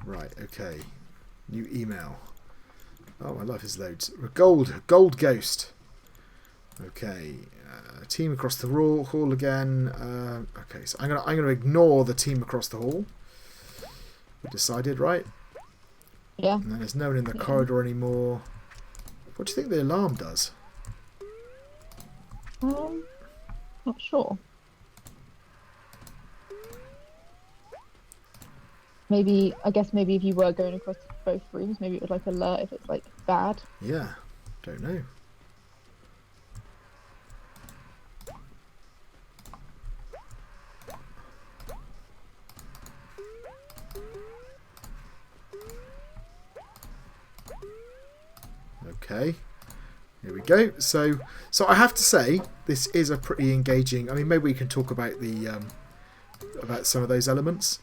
Right, okay. New email. Oh, my life is loads. Gold ghost. Okay, team across the hall again. Okay, so I'm gonna ignore the team across the hall. We decided, right? Yeah. And then there's no one in the corridor anymore. What do you think the alarm does? Not sure. Maybe, I guess maybe if you were going across both rooms, maybe it would like alert if it's like bad. Yeah, don't know. Okay, here we go. So I have to say this is a pretty engaging. I mean, maybe we can talk about the about some of those elements.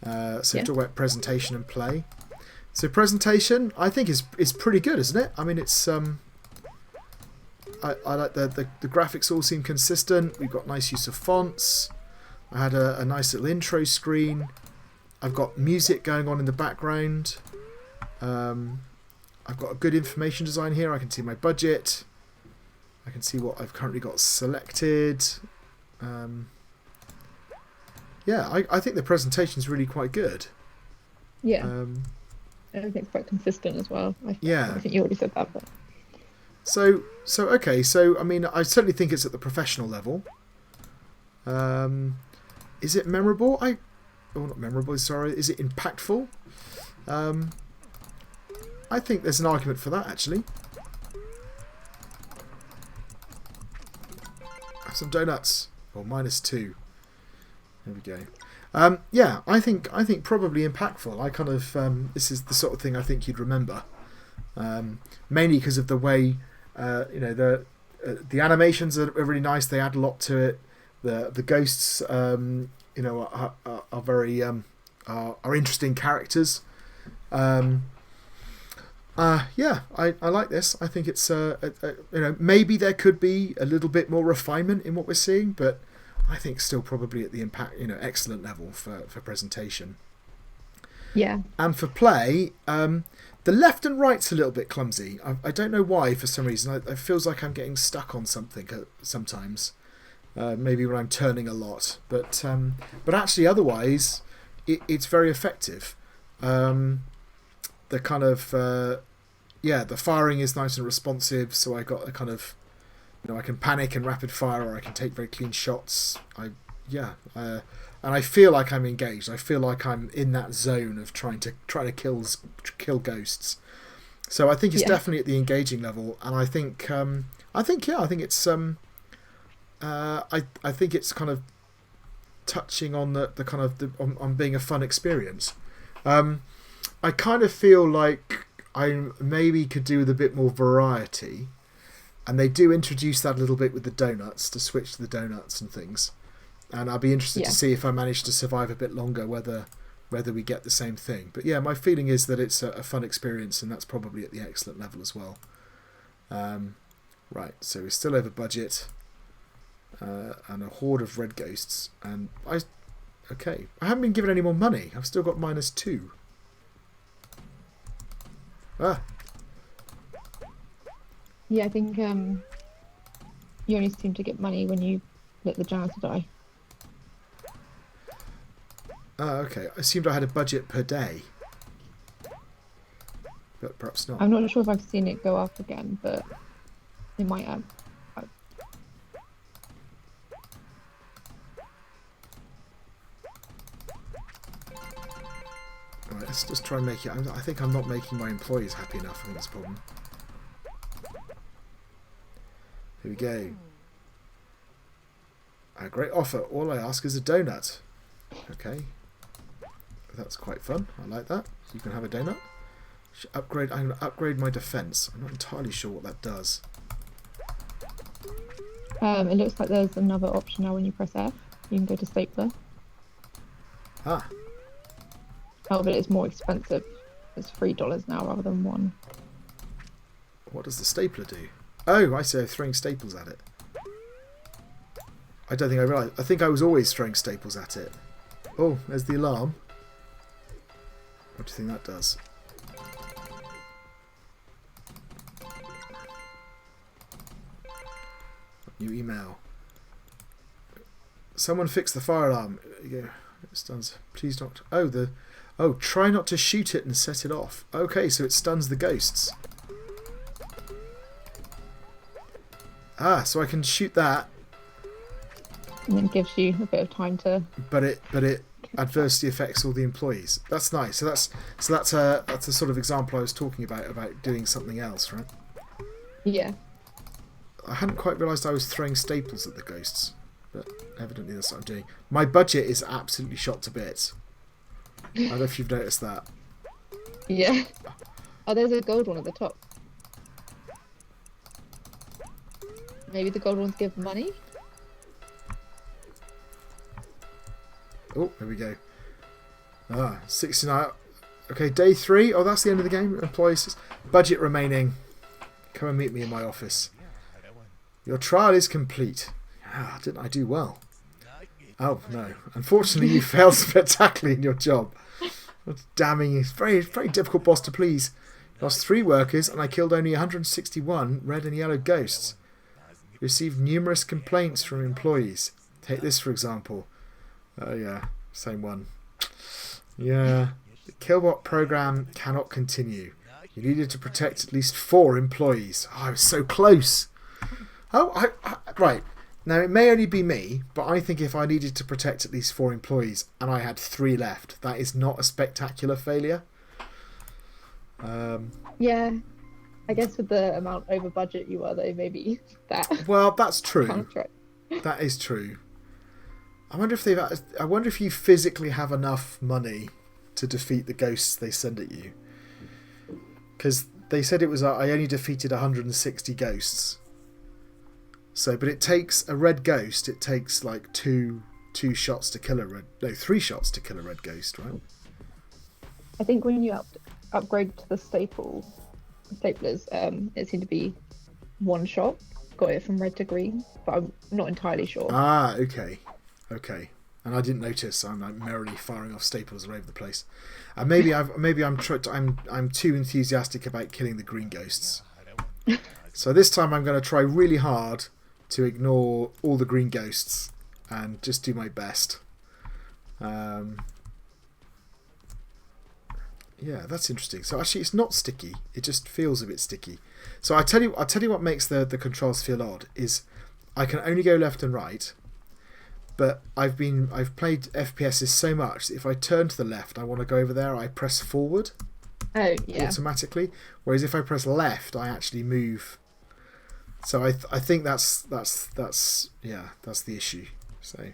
So talk about presentation and play. So presentation, I think is pretty good, isn't it? I mean, it's I like the graphics all seem consistent. We've got nice use of fonts. I had a nice little intro screen. I've got music going on in the background. I've got a good information design here. I can see my budget. I can see what I've currently got selected. Yeah, I think the presentation is really quite good. Yeah. I think it's quite consistent as well. I think you already said that. But... So okay. So I mean, I certainly think it's at the professional level. Is it memorable? Not memorable. Sorry. Is it impactful? I think there's an argument for that, actually. Have some donuts. Or -2. There we go. Yeah, I think probably impactful. I kind of this is the sort of thing I think you'd remember, mainly because of the way the animations are really nice. They add a lot to it. The ghosts are very are interesting characters. Yeah, I like this. I think it's maybe there could be a little bit more refinement in what we're seeing, but I think still probably at the excellent level for presentation. Yeah. And for play, the left and right's a little bit clumsy. I don't know why. For some reason, it feels like I'm getting stuck on something sometimes. Maybe when I'm turning a lot, but actually otherwise, it's very effective. The kind of the firing is nice and responsive, so I got a kind of I can panic and rapid fire, or I can take very clean shots. And I feel like I'm engaged. I feel like I'm in that zone of trying to kill ghosts. So I think it's definitely at the engaging level, and I think it's I think it's kind of touching on the kind of on being a fun experience. I kind of feel like I maybe could do with a bit more variety, and they do introduce that a little bit with the donuts, to switch to the donuts and things. And I'll be interested to see if I manage to survive a bit longer, whether we get the same thing. But yeah, my feeling is that it's a fun experience, and that's probably at the excellent level as well. Right, so we're still over budget, and a horde of red ghosts, and I haven't been given any more money. I've still got -2. Yeah, I think you only seem to get money when you let the janitor die. Okay. I assumed I had a budget per day, but perhaps not. I'm not sure if I've seen it go up again, but it might have. Right, let's just try and make it. I think I'm not making my employees happy enough. I think that's a problem. Here we go. A great offer. All I ask is a donut. Okay. That's quite fun. I like that. You can have a donut. I'm going to upgrade my defense. I'm not entirely sure what that does. It looks like there's another option now when you press F. You can go to stapler. Ah. Oh, but it's more expensive. It's $3 now rather than $1. What does the stapler do? Oh, I see. Throwing staples at it. I don't think I realised. I think I was always throwing staples at it. Oh, there's the alarm. What do you think that does? New email. Someone fix the fire alarm. There you go. It stuns. Please not. Oh, try not to shoot it and set it off. Okay, so it stuns the ghosts. Ah, so I can shoot that. And it gives you a bit of time to. But it adversely affects all the employees. That's nice. So that's a sort of example I was talking about doing something else, right? Yeah. I hadn't quite realised I was throwing staples at the ghosts, but evidently that's what I'm doing. My budget is absolutely shot to bits. I don't know if you've noticed that. Yeah. Oh, there's a gold one at the top. Maybe the gold ones give money? Oh, there we go. 69. Okay, day 3. Oh, that's the end of the game. Employees. Budget remaining. Come and meet me in my office. Your trial is complete. Ah, didn't I do well? Oh, no. Unfortunately, you failed spectacularly in your job. That's damning. It's very, very difficult boss to please. Lost 3 workers, and I killed only 161 red and yellow ghosts. Received numerous complaints from employees. Take this, for example. Oh, yeah. Same one. Yeah. The Killbot program cannot continue. You needed to protect at least 4 employees. Oh, I was so close. Oh, right. Now, it may only be me, but I think if I needed to protect at least 4 employees and I had 3 left, that is not a spectacular failure. Yeah. I guess with the amount over budget you are, though, maybe that. Well, that's true. That is true. I wonder if you physically have enough money to defeat the ghosts they send at you. Because they said it was I only defeated 160 ghosts. So, but it takes a red ghost. It takes like two shots to kill a red. No, 3 shots to kill a red ghost, right? I think when you upgrade to the staplers, it seemed to be 1 shot. Got it from red to green, but I'm not entirely sure. Ah, okay. And I didn't notice. I'm like merrily firing off staples all over the place. And maybe I'm too enthusiastic about killing the green ghosts. So this time I'm going to try really hard to ignore all the green ghosts and just do my best. Yeah, that's interesting. So actually, it's not sticky. It just feels a bit sticky. So I'll tell you what makes the controls feel odd is I can only go left and right. But I've played FPSs so much that if I turn to the left, I want to go over there. I press forward. Oh yeah. Automatically. Whereas if I press left, I actually move. So I think that's the issue. So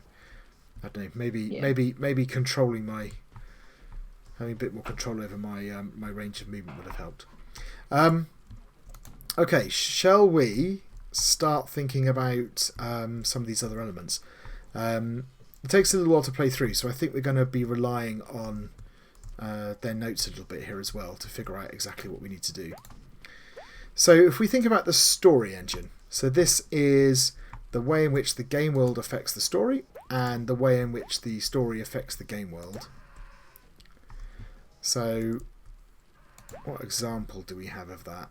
I don't know. Maybe controlling having a bit more control over my range of movement would have helped. Okay, shall we start thinking about some of these other elements? It takes a little while to play through, so I think we're going to be relying on their notes a little bit here as well to figure out exactly what we need to do. So if we think about the story engine, so this is the way in which the game world affects the story and the way in which the story affects the game world. So what example do we have of that?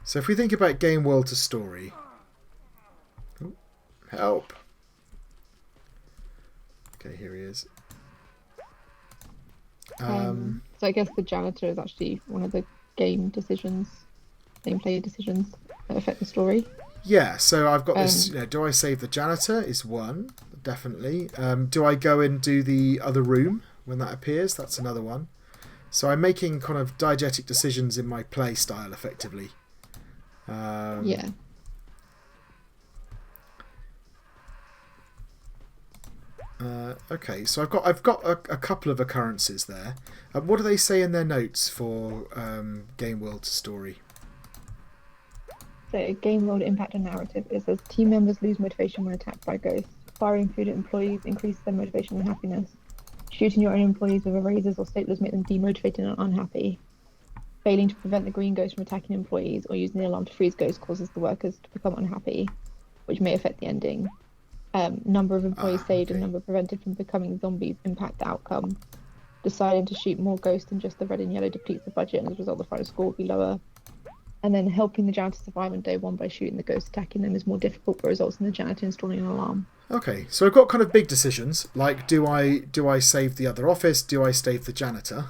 So if we think about game world to story, help. Okay, here he is. So I guess the janitor is actually one of the gameplay decisions that affect the story. Yeah, so I've got this. Do I save the janitor? Is one, definitely. Do I go and do the other room when that appears? That's another one. So I'm making kind of diegetic decisions in my play style, effectively. Yeah. Okay, so I've got a couple of occurrences there. What do they say in their notes for game world to story? So game world impact on narrative. It says team members lose motivation when attacked by ghosts. Firing food at employees increases their motivation and happiness. Shooting your own employees with erasers or staplers make them demotivated and unhappy. Failing to prevent the green ghost from attacking employees or using the alarm to freeze ghosts causes the workers to become unhappy, which may affect the ending. Number of employees saved and number prevented from becoming zombies impact the outcome. Deciding to shoot more ghosts than just the red and yellow depletes the budget, and as a result the final score will be lower. And then helping the janitor survive on day 1 by shooting the ghost attacking them is more difficult, but results in the janitor installing an alarm. Okay, so I've got kind of big decisions, like do I save the other office, do I save the janitor?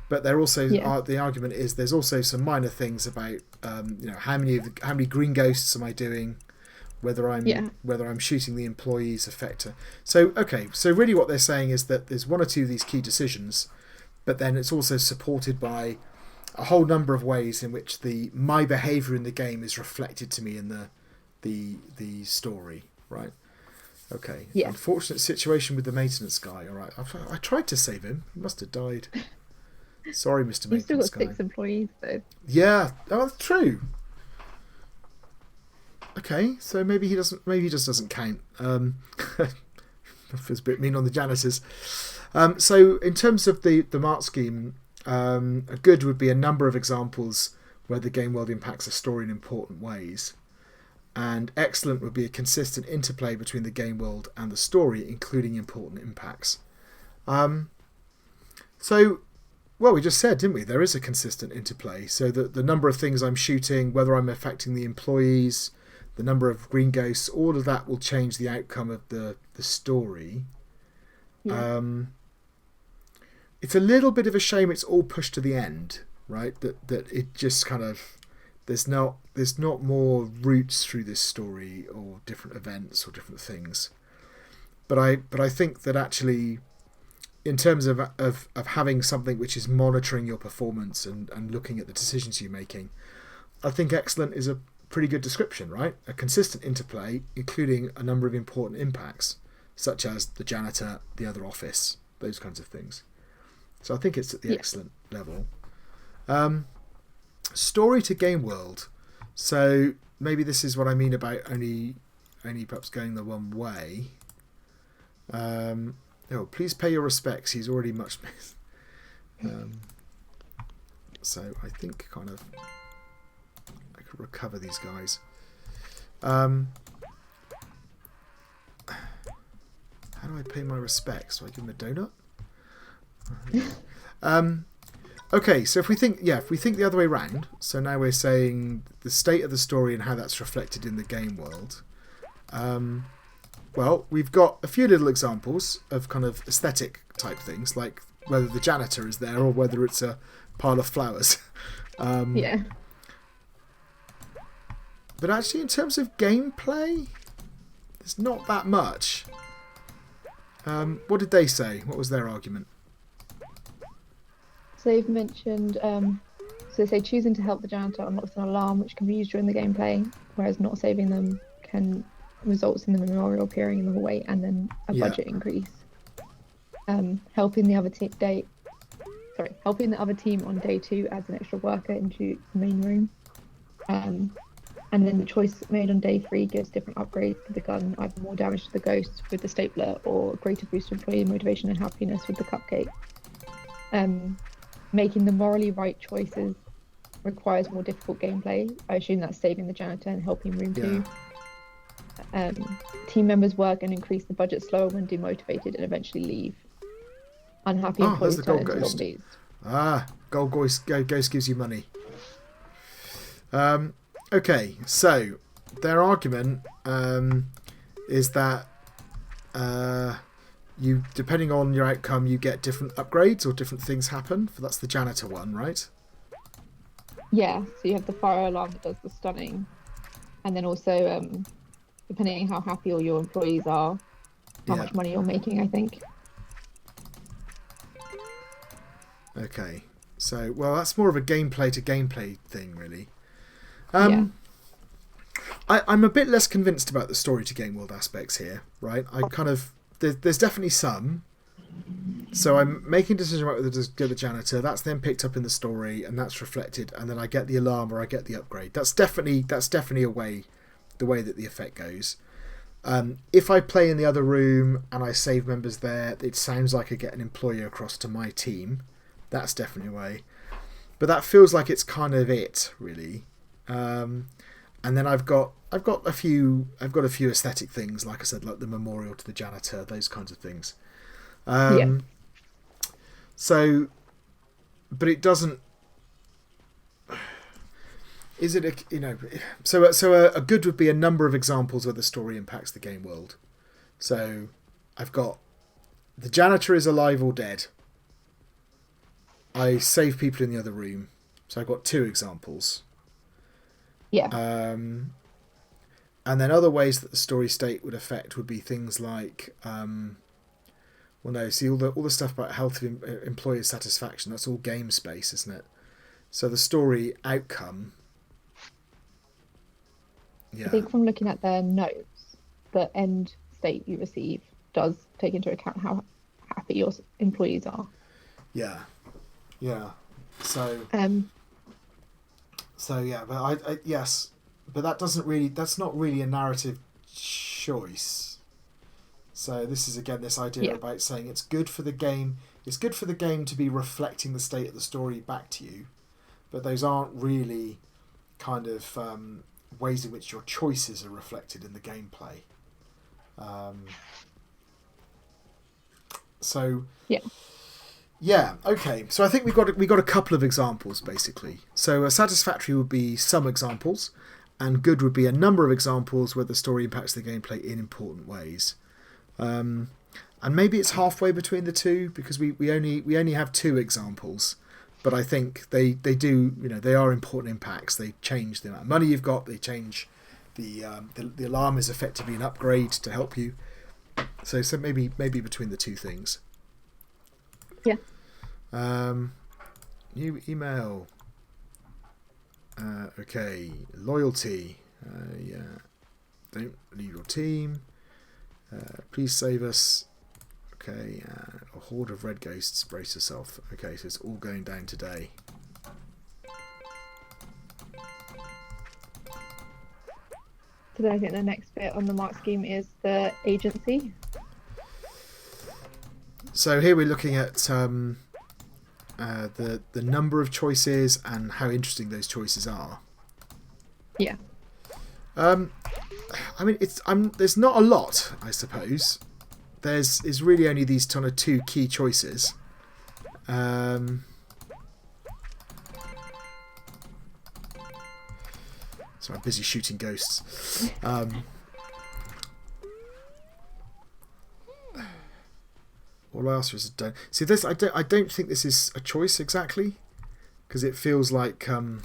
But there also the argument is there's also some minor things about how many green ghosts am I doing, whether I'm shooting the employee's effector. So really what they're saying is that there's one or two of these key decisions, but then it's also supported by a whole number of ways in which my behaviour in the game is reflected to me in the story, right? Okay. Yeah. Unfortunate situation with the maintenance guy. All right. I tried to save him. He must have died. Sorry, Mr. Maintenance guy. You've still got 6 employees, though. Yeah. Oh, that's true. Okay. So maybe he doesn't. Maybe he just doesn't count. Feels a bit mean on the janitors. So in terms of the Mart scheme, a good would be a number of examples where the game world impacts a story in important ways. And excellent would be a consistent interplay between the game world and the story, including important impacts. We just said, didn't we? There is a consistent interplay. So the number of things I'm shooting, whether I'm affecting the employees, the number of green ghosts, all of that will change the outcome of the story. Yeah. It's a little bit of a shame it's all pushed to the end, right? That it just kind of there's not more routes through this story or different events or different things. But I think that actually, in terms of having something which is monitoring your performance and looking at the decisions you're making, I think excellent is a pretty good description, right? A consistent interplay, including a number of important impacts, such as the janitor, the other office, those kinds of things. So I think it's at the excellent level. Story to game world. So maybe this is what I mean about only perhaps going the one way. Please pay your respects. He's already much. So I think kind of I could recover these guys. How do I pay my respects? Do I give him a donut? Okay, so if we think the other way round, so now we're saying the state of the story and how that's reflected in the game world. Well, we've got a few little examples of kind of aesthetic type things, like whether the janitor is there or whether it's a pile of flowers. Yeah. But actually, in terms of gameplay, there's not that much. What did they say? What was their argument? So they've mentioned, so they say choosing to help the janitor unlocks an alarm which can be used during the gameplay, whereas not saving them results in the memorial appearing in the hallway and then a budget increase. Helping the other team on day 2 adds an extra worker into the main room. And then the choice made on day 3 gives different upgrades to the gun, either more damage to the ghost with the stapler or a greater boost to employee motivation and happiness with the cupcake. Making the morally right choices requires more difficult gameplay. I assume that's saving the janitor and helping room 2. Team members work and increase the budget slower when demotivated and eventually leave. Unhappy employees turn into zombies. Gold Ghost gives you money. Okay, so their argument is that you, depending on your outcome, you get different upgrades or different things happen. That's the janitor one, right? Yeah, so you have the fire alarm that does the stunning, and then also depending on how happy all your employees are, how much money you're making, I think. Okay, so that's more of a gameplay to gameplay thing, really. I'm a bit less convinced about the story to game world aspects here, right? There's definitely some. So I'm making a decision about whether to get the janitor. That's then picked up in the story, and that's reflected, and then I get the alarm or I get the upgrade. That's definitely the way that the effect goes. If I play in the other room and I save members there, it sounds like I get an employee across to my team. That's definitely a way. But that feels like it's kind of it, really. And then I've got a few aesthetic things, like I said, like the memorial to the janitor, those kinds of things. So, but it doesn't. is it a good would be a number of examples where the story impacts the game world. So I've got the janitor is alive or dead. I save people in the other room. So I've got 2 examples. Yeah. And then other ways that the story state would affect would be things like, all the stuff about health of employee satisfaction, that's all game space, isn't it? So the story outcome. Yeah. I think from looking at their notes, the end state you receive does take into account how happy your employees are. Yeah. Yeah. So. So yeah, but yes, but that's not really a narrative choice. So this is again this idea about saying it's good for the game. It's good for the game to be reflecting the state of the story back to you, but those aren't really kind of ways in which your choices are reflected in the gameplay. Yeah. Okay. So I think we got a couple of examples basically. So satisfactory would be some examples, and good would be a number of examples where the story impacts the gameplay in important ways. And maybe it's halfway between the two because we only have 2 examples, but I think they do they are important impacts. They change the amount of money you've got. They change the alarm is effectively an upgrade to help you. So maybe between the 2 things. Yeah. New email. Okay. Loyalty. Yeah. Don't leave your team. Please save us. Okay. A horde of red ghosts. Brace yourself. Okay, so it's all going down today. So then I think the next bit on the mark scheme is the agency. So here we're looking at the number of choices and how interesting those choices are. Yeah. I mean, there's not a lot, I suppose. There's really only these kind of 2 key choices. So I'm busy shooting ghosts. All I ask for is a don't. See this? I don't think this is a choice exactly, because it feels like oh,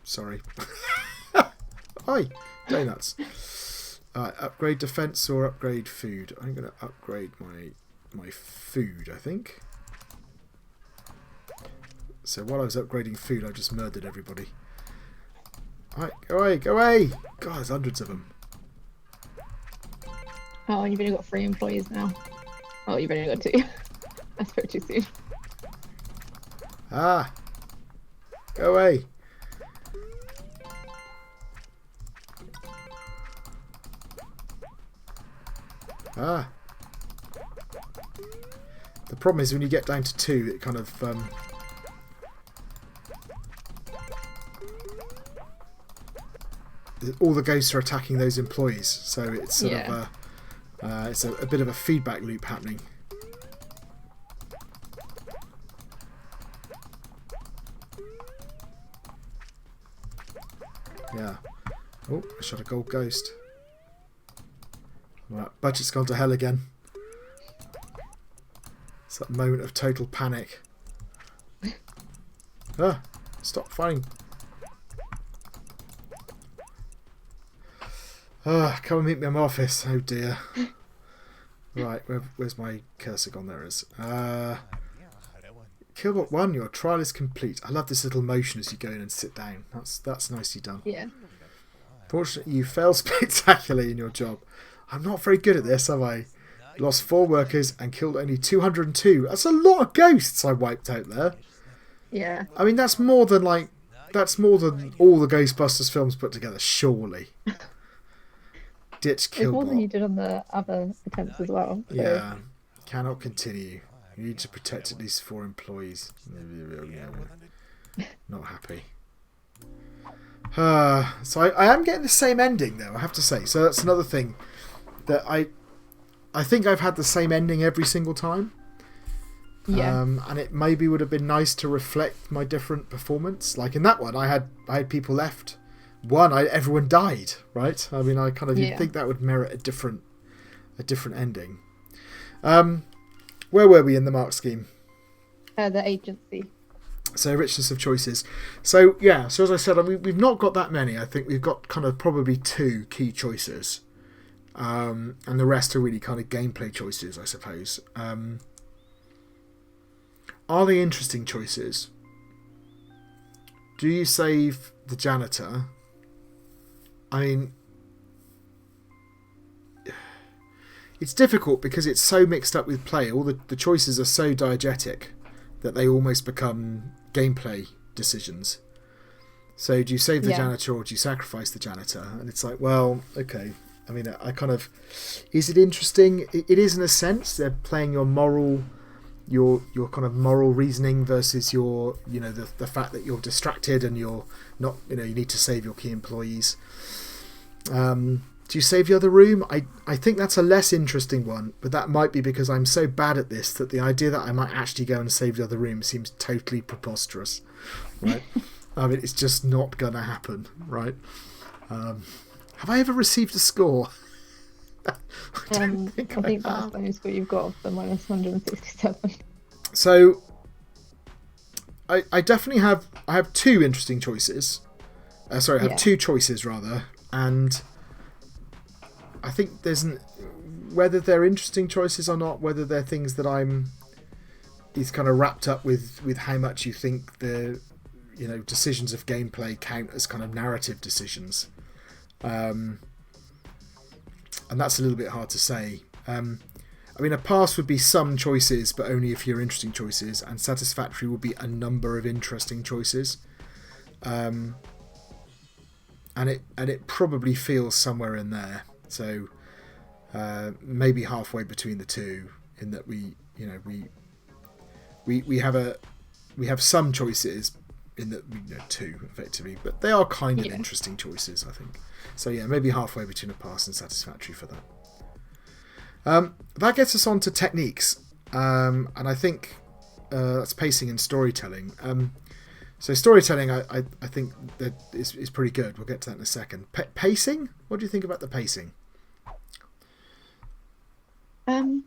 sorry. Hi, donuts. Upgrade defense or upgrade food. I'm going to upgrade my food, I think. So while I was upgrading food, I just murdered everybody. Alright, go away, go away! God, there's hundreds of them. Oh, and you've only got 3 employees now. Oh, you've only got 2. I spoke too soon. Ah! Go away! Ah! The problem is when you get down to 2, it kind of all the ghosts are attacking those employees, so it's sort of it's a bit of a feedback loop happening. Yeah. Oh, I shot a gold ghost. Right, budget's gone to hell again. It's that moment of total panic. Ah, stop fighting. Ah, come and meet me in my office. Oh dear. Right, where's my cursor gone? There it is. Killbot 1, your trial is complete. I love this little motion as you go in and sit down. That's nicely done. Yeah. Fortunately, you failed spectacularly in your job. I'm not very good at this, have I? Lost 4 workers and killed only 202. That's a lot of ghosts I wiped out there. Yeah. I mean, that's more than all the Ghostbusters films put together, surely. Ditch Killbot. It's more than you did on the other attempts as well. So. Yeah. Cannot continue. You need to protect at least 4 employees. Not happy. So I am getting the same ending though, I have to say. So that's another thing that I think I've had the same ending every single time. Yeah. And it maybe would have been nice to reflect my different performance. Like in that one, I had people left. Everyone died, right? I mean, I kind of you'd think that would merit a different ending. Where were we in the mark scheme? The agency. So richness of choices. So yeah. So as I said, we've not got that many. I think we've got kind of probably 2 key choices, and the rest are really kind of gameplay choices, I suppose. Are they interesting choices? Do you save the janitor? I mean, it's difficult because it's so mixed up with play. All the choices are so diegetic that they almost become gameplay decisions. So do you save the janitor or do you sacrifice the janitor? And it's like, well, okay. I mean, I kind of... Is it interesting? It is in a sense. They're playing your moral... Your kind of moral reasoning versus your, the fact that you're distracted and you're not, you need to save your key employees. Do you save the other room? I think that's a less interesting one, but that might be because I'm so bad at this that the idea that I might actually go and save the other room seems totally preposterous, right? I mean, it's just not going to happen, right? Have I ever received a score? I think that's the only score you've got of the minus 167. So I definitely have 2 interesting choices. I have 2 choices rather, and I think there's whether they're interesting choices or not, whether they're things that is kind of wrapped up with how much you think the decisions of gameplay count as kind of narrative decisions. And that's a little bit hard to say. I mean, a pass would be some choices, but only if you're interesting choices, and satisfactory would be a number of interesting choices. And it probably feels somewhere in there. So maybe halfway between the 2, in that we have some choices in that 2 effectively, but they are kind of interesting choices, I think. So yeah, maybe halfway between a pass and satisfactory for that. That gets us on to techniques, and I think that's pacing and storytelling. So storytelling, I think that is pretty good. We'll get to that in a second. Pacing? What do you think about the pacing? I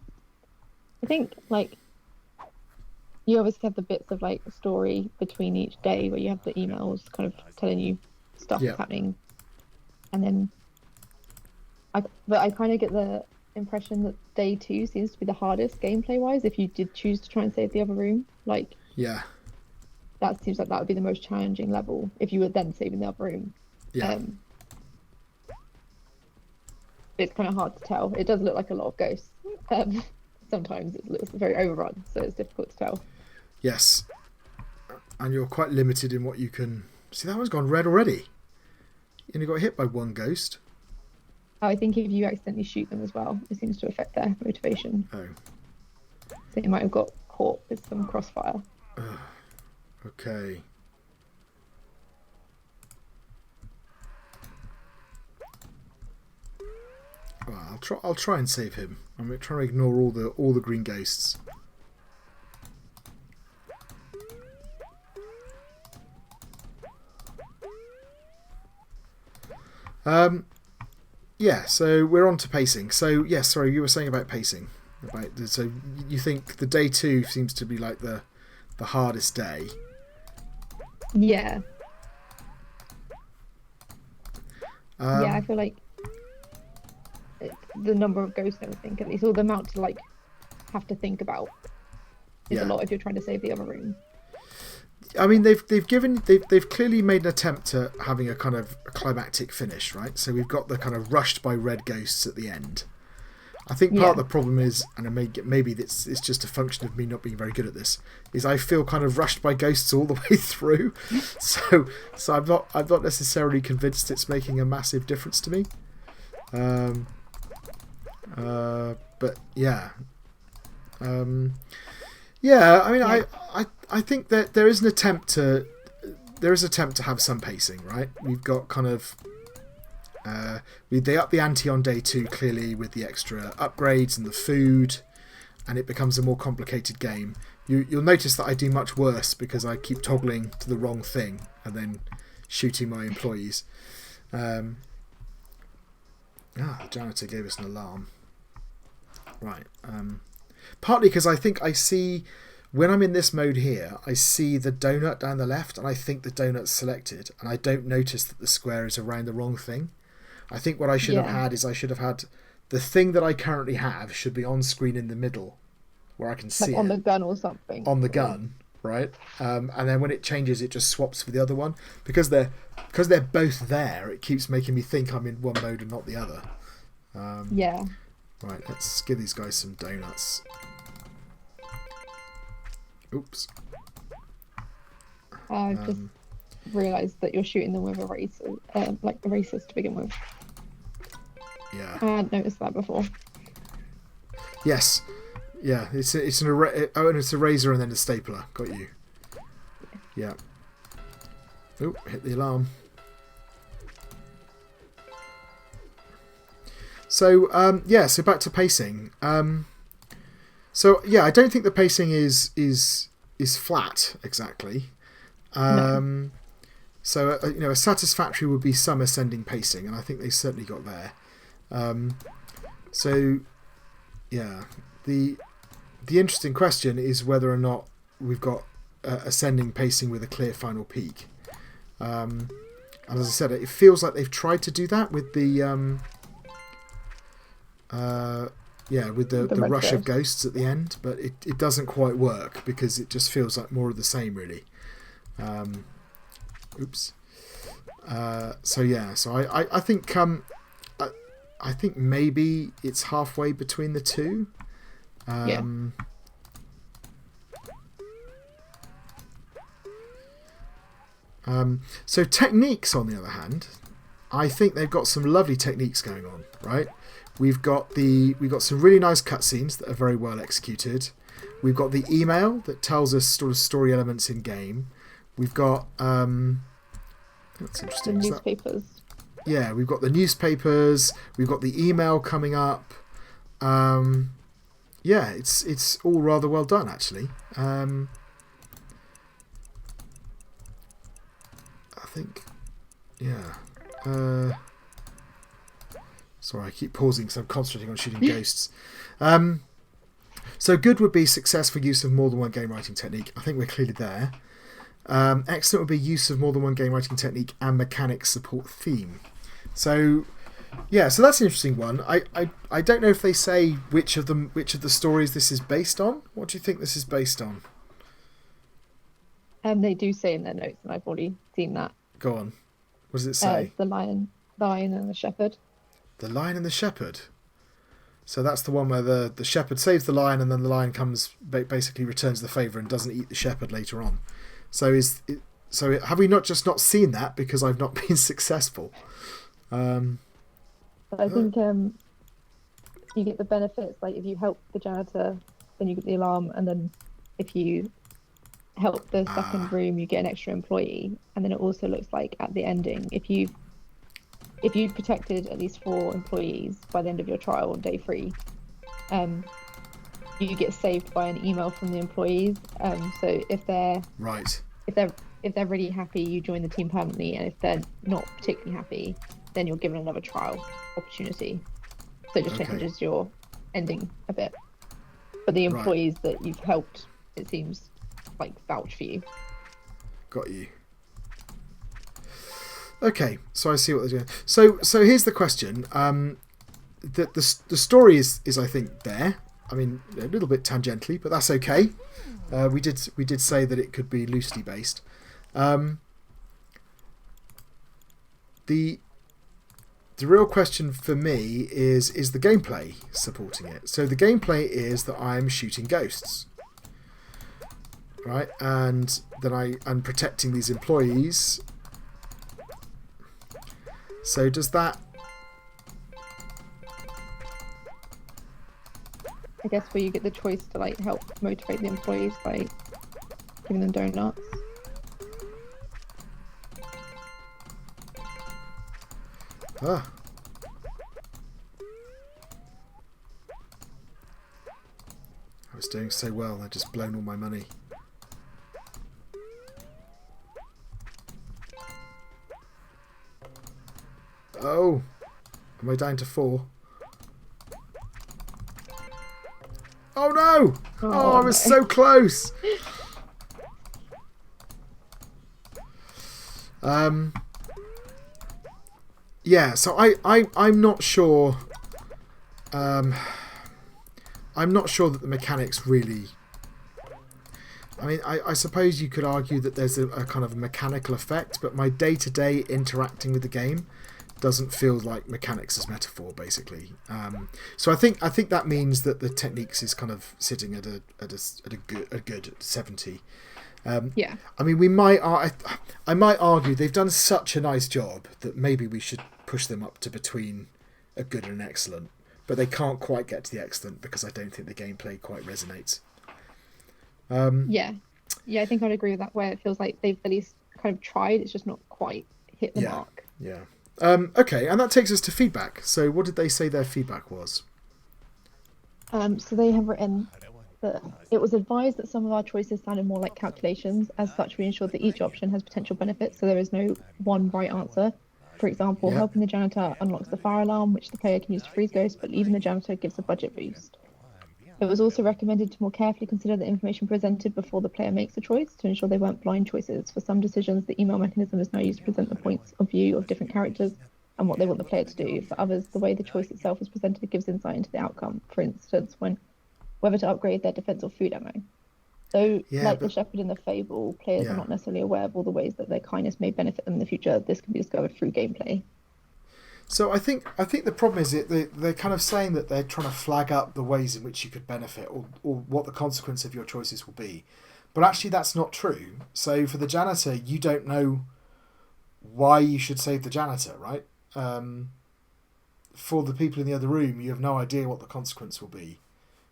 think you obviously have the bits of story between each day where you have the emails kind of telling you stuff that's happening, and then I kind of get the impression that day 2 seems to be the hardest gameplay wise if you did choose to try and save the other room. That seems like that would be the most challenging level if you were then saving the other room. It's kind of hard to tell. It does look like a lot of ghosts. Sometimes it looks very overrun, so it's difficult to tell. Yes, and you're quite limited in what you can see. That one's gone red already. You only got hit by 1 ghost. I think if you accidentally shoot them as well, it seems to affect their motivation. Oh, so you might have got caught with some crossfire. Okay. Well, I'll try and save him. I'm trying to ignore all the green ghosts. Yeah, so we're on to pacing. So yes, sorry, you were saying about pacing. So you think the day 2 seems to be like the hardest day. Yeah. I feel like the number of ghosts and everything, at least, or the amount to have to think about is a lot if you're trying to save the other room. I mean, they've clearly made an attempt at having a kind of climactic finish, right? So we've got the kind of rushed by red ghosts at the end. I think part of the problem is, and maybe it's just a function of me not being very good at this, is I feel kind of rushed by ghosts all the way through. So I'm not necessarily convinced it's making a massive difference to me. But yeah. I mean, I think that there is an attempt to have some pacing, right? We've got kind of they up the ante on day 2 clearly with the extra upgrades and the food, and it becomes a more complicated game. You'll notice that I do much worse because I keep toggling to the wrong thing and then shooting my employees. The janitor gave us an alarm. Right. Partly because I think I see, when I'm in this mode here, I see the donut down the left and I think the donut's selected and I don't notice that the square is around the wrong thing. I think what I should have had is I should have had the thing that I currently have should be on screen in the middle where I can see like on the gun or something. On the gun, right? And then when it changes, it just swaps for the other one. Because they're both there, it keeps making me think I'm in one mode and not the other. Yeah. Right, let's give these guys some donuts. Oops. I just realised that you're shooting them with a razor, like a racist to begin with. Yeah. I hadn't noticed that before. Yes. Yeah, it's an eraser and then a stapler. Got you. Yeah. Oh, hit the alarm. So so back to pacing. So yeah, I don't think the pacing is flat exactly. No. So a satisfactory would be some ascending pacing, and I think they certainly got there. So yeah, the interesting question is whether or not we've got ascending pacing with a clear final peak. And as I said, it feels like they've tried to do that with the rush of ghosts at the end, but it doesn't quite work because it just feels like more of the same, really. Oops. So I think I think maybe it's halfway between the two. So techniques, on the other hand, I think they've got some lovely techniques going on, right? We've got some really nice cutscenes that are very well executed. We've got the email that tells us sort of story elements in game. We've got that's interesting. The newspapers. We've got the newspapers. We've got the email coming up. It's all rather well done, actually. I think, sorry, I keep pausing because I'm concentrating on shooting ghosts. So good would be successful use of more than one game writing technique. I think we're clearly there. Excellent would be use of more than one game writing technique and mechanics support theme. So that's an interesting one. I don't know if they say which of the stories this is based on. What do you think this is based on? They do say in their notes, and I've already seen that. Go on. What does it say? The lion and the shepherd. The Lion and the Shepherd. So that's the one where the shepherd saves the lion and then the lion basically returns the favour and doesn't eat the shepherd later on. So have we not seen that because I've not been successful? I think you get the benefits, like if you help the janitor, then you get the alarm, and then if you help the second room, you get an extra employee, and then it also looks like at the ending, if you've protected at least 4 employees by the end of your trial on day 3, you get saved by an email from the employees. So if they're really happy, you join the team permanently, and if they're not particularly happy, then you're given another trial opportunity. So it just changes your ending a bit. But the employees that you've helped, it seems like, vouch for you. Got you. Okay, so I see what they're doing. So here's the question. The story is I think there. I mean, a little bit tangentially, but that's okay. We did say that it could be loosely based. The real question for me is the gameplay supporting it? So the gameplay is that I'm shooting ghosts, right? And then I'm protecting these employees. So does that... I guess where you get the choice to help motivate the employees by giving them donuts. I was doing so well. They've just blown all my money. Oh, am I down to 4? Oh no! Oh, I was so close. Yeah, so I'm not sure. I'm not sure that the mechanics really. I mean, I suppose you could argue that there's a kind of mechanical effect, but my day-to-day interacting with the game doesn't feel like mechanics as metaphor, basically. So I think that means that the techniques is kind of sitting at a good 70. Yeah. I mean, I might argue they've done such a nice job that maybe we should push them up to between a good and an excellent, but they can't quite get to the excellent because I don't think the gameplay quite resonates. Yeah, I think I'd agree with that, where it feels like they've at least kind of tried, it's just not quite hit the mark. Yeah. Okay, and that takes us to feedback. So what did they say their feedback was? So they have written that it was advised that some of our choices sounded more like calculations. As such, we ensured that each option has potential benefits, so there is no one right answer. For example, helping the janitor unlocks the fire alarm, which the player can use to freeze ghosts, but leaving the janitor gives a budget boost. It was also recommended to more carefully consider the information presented before the player makes a choice to ensure they weren't blind choices. For some decisions, the email mechanism is now used to present the points of view of different characters and what they want the player to do. For others, the way the choice itself is presented gives insight into the outcome. For instance, whether to upgrade their defense or food ammo. So, the shepherd in the fable, players are not necessarily aware of all the ways that their kindness may benefit them in the future. This can be discovered through gameplay. So I think the problem is they're kind of saying that they're trying to flag up the ways in which you could benefit or what the consequence of your choices will be. But actually that's not true. So for the janitor, you don't know why you should save the janitor, right? For the people in the other room, you have no idea what the consequence will be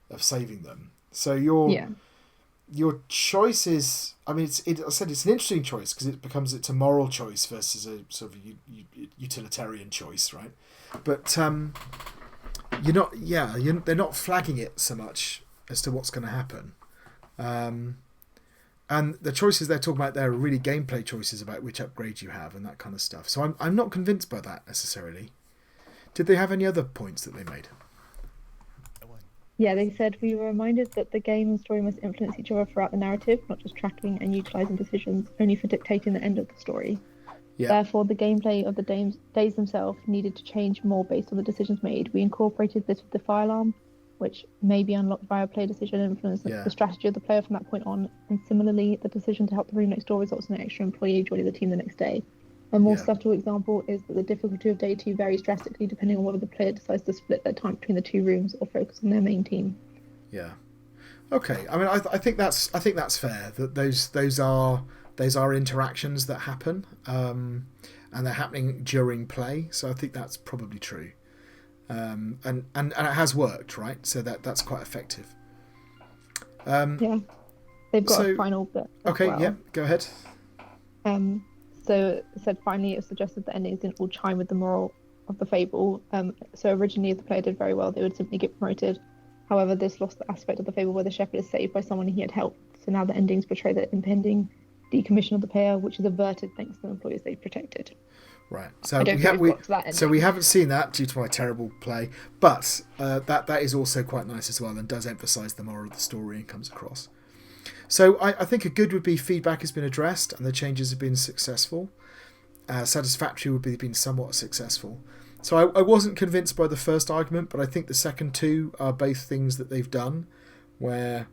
of saving them. So your choice is, I mean, I said it's an interesting choice because it's a moral choice versus a sort of utilitarian choice, right? But they're not flagging it so much as to what's going to happen. And the choices they're talking about there are really gameplay choices about which upgrades you have and that kind of stuff. So I'm not convinced by that necessarily. Did they have any other points that they made? Yeah, they said we were reminded that the game and story must influence each other throughout the narrative, not just tracking and utilising decisions only for dictating the end of the story. Yeah. Therefore, the gameplay of the days themselves needed to change more based on the decisions made. We incorporated this with the fire alarm, which may be unlocked via a player decision and influence the strategy of the player from that point on. And similarly, the decision to help the room next door results in an extra employee joining the team the next day. A more subtle example is that the difficulty of day 2 varies drastically depending on whether the player decides to split their time between the two rooms or focus on their main team. Yeah. Okay. I mean, I think that's fair. That those are interactions that happen, and they're happening during play. So I think that's probably true, and it has worked, right? So that's quite effective. They've got a final bit. Okay. Well. Yeah. Go ahead. So it said finally it suggested that endings didn't all chime with the moral of the fable. So originally if the player did very well, they would simply get promoted. However, this lost the aspect of the fable where the shepherd is saved by someone he had helped. So now the endings portray the impending decommission of the player, which is averted thanks to the employees they've protected. Right. So we haven't seen that due to my terrible play, but that is also quite nice as well and does emphasise the moral of the story and comes across. So I think a good would be feedback has been addressed and the changes have been successful. Satisfactory would be been somewhat successful. So I wasn't convinced by the first argument, but I think the second two are both things that they've done where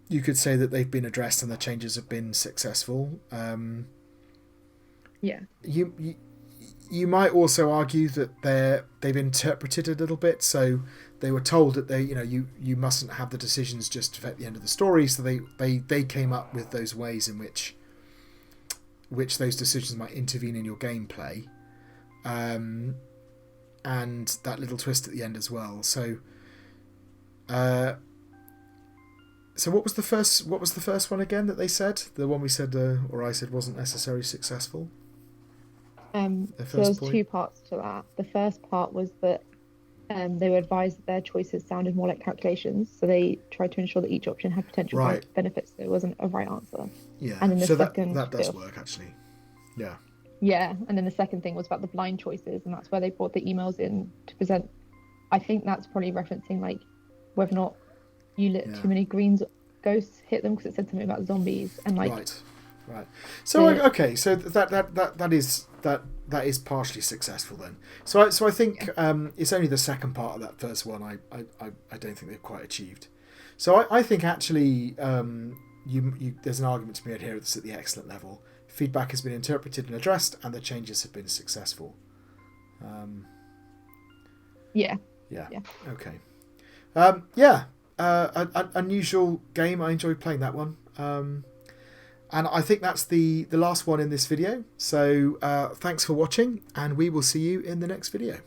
you could say that they've been addressed and the changes have been successful. You might also argue that they've interpreted it a little bit. So they were told that you mustn't have the decisions just affect the end of the story. So they came up with those ways in which those decisions might intervene in your gameplay, and that little twist at the end as well. So what was the first one again that they said? The one we said or I said wasn't necessarily successful. So there's 2 parts to that. The first part was that they were advised that their choices sounded more like calculations, so they tried to ensure that each option had potential benefits. So it wasn't a right answer. Yeah. And then the so second that does work actually. Yeah. Yeah, and then the second thing was about the blind choices, and that's where they brought the emails in to present. I think that's probably referencing like whether or not you lit too many greens, ghosts hit them, because it said something about zombies and like. Right. So okay, so that is partially successful then. So I think it's only the second part of that first one I don't think they've quite achieved. So I think actually you there's an argument to be made here that's at the excellent level. Feedback has been interpreted and addressed, and the changes have been successful. Yeah. Okay. Unusual game. I enjoyed playing that one. And I think that's the last one in this video. So thanks for watching, and we will see you in the next video.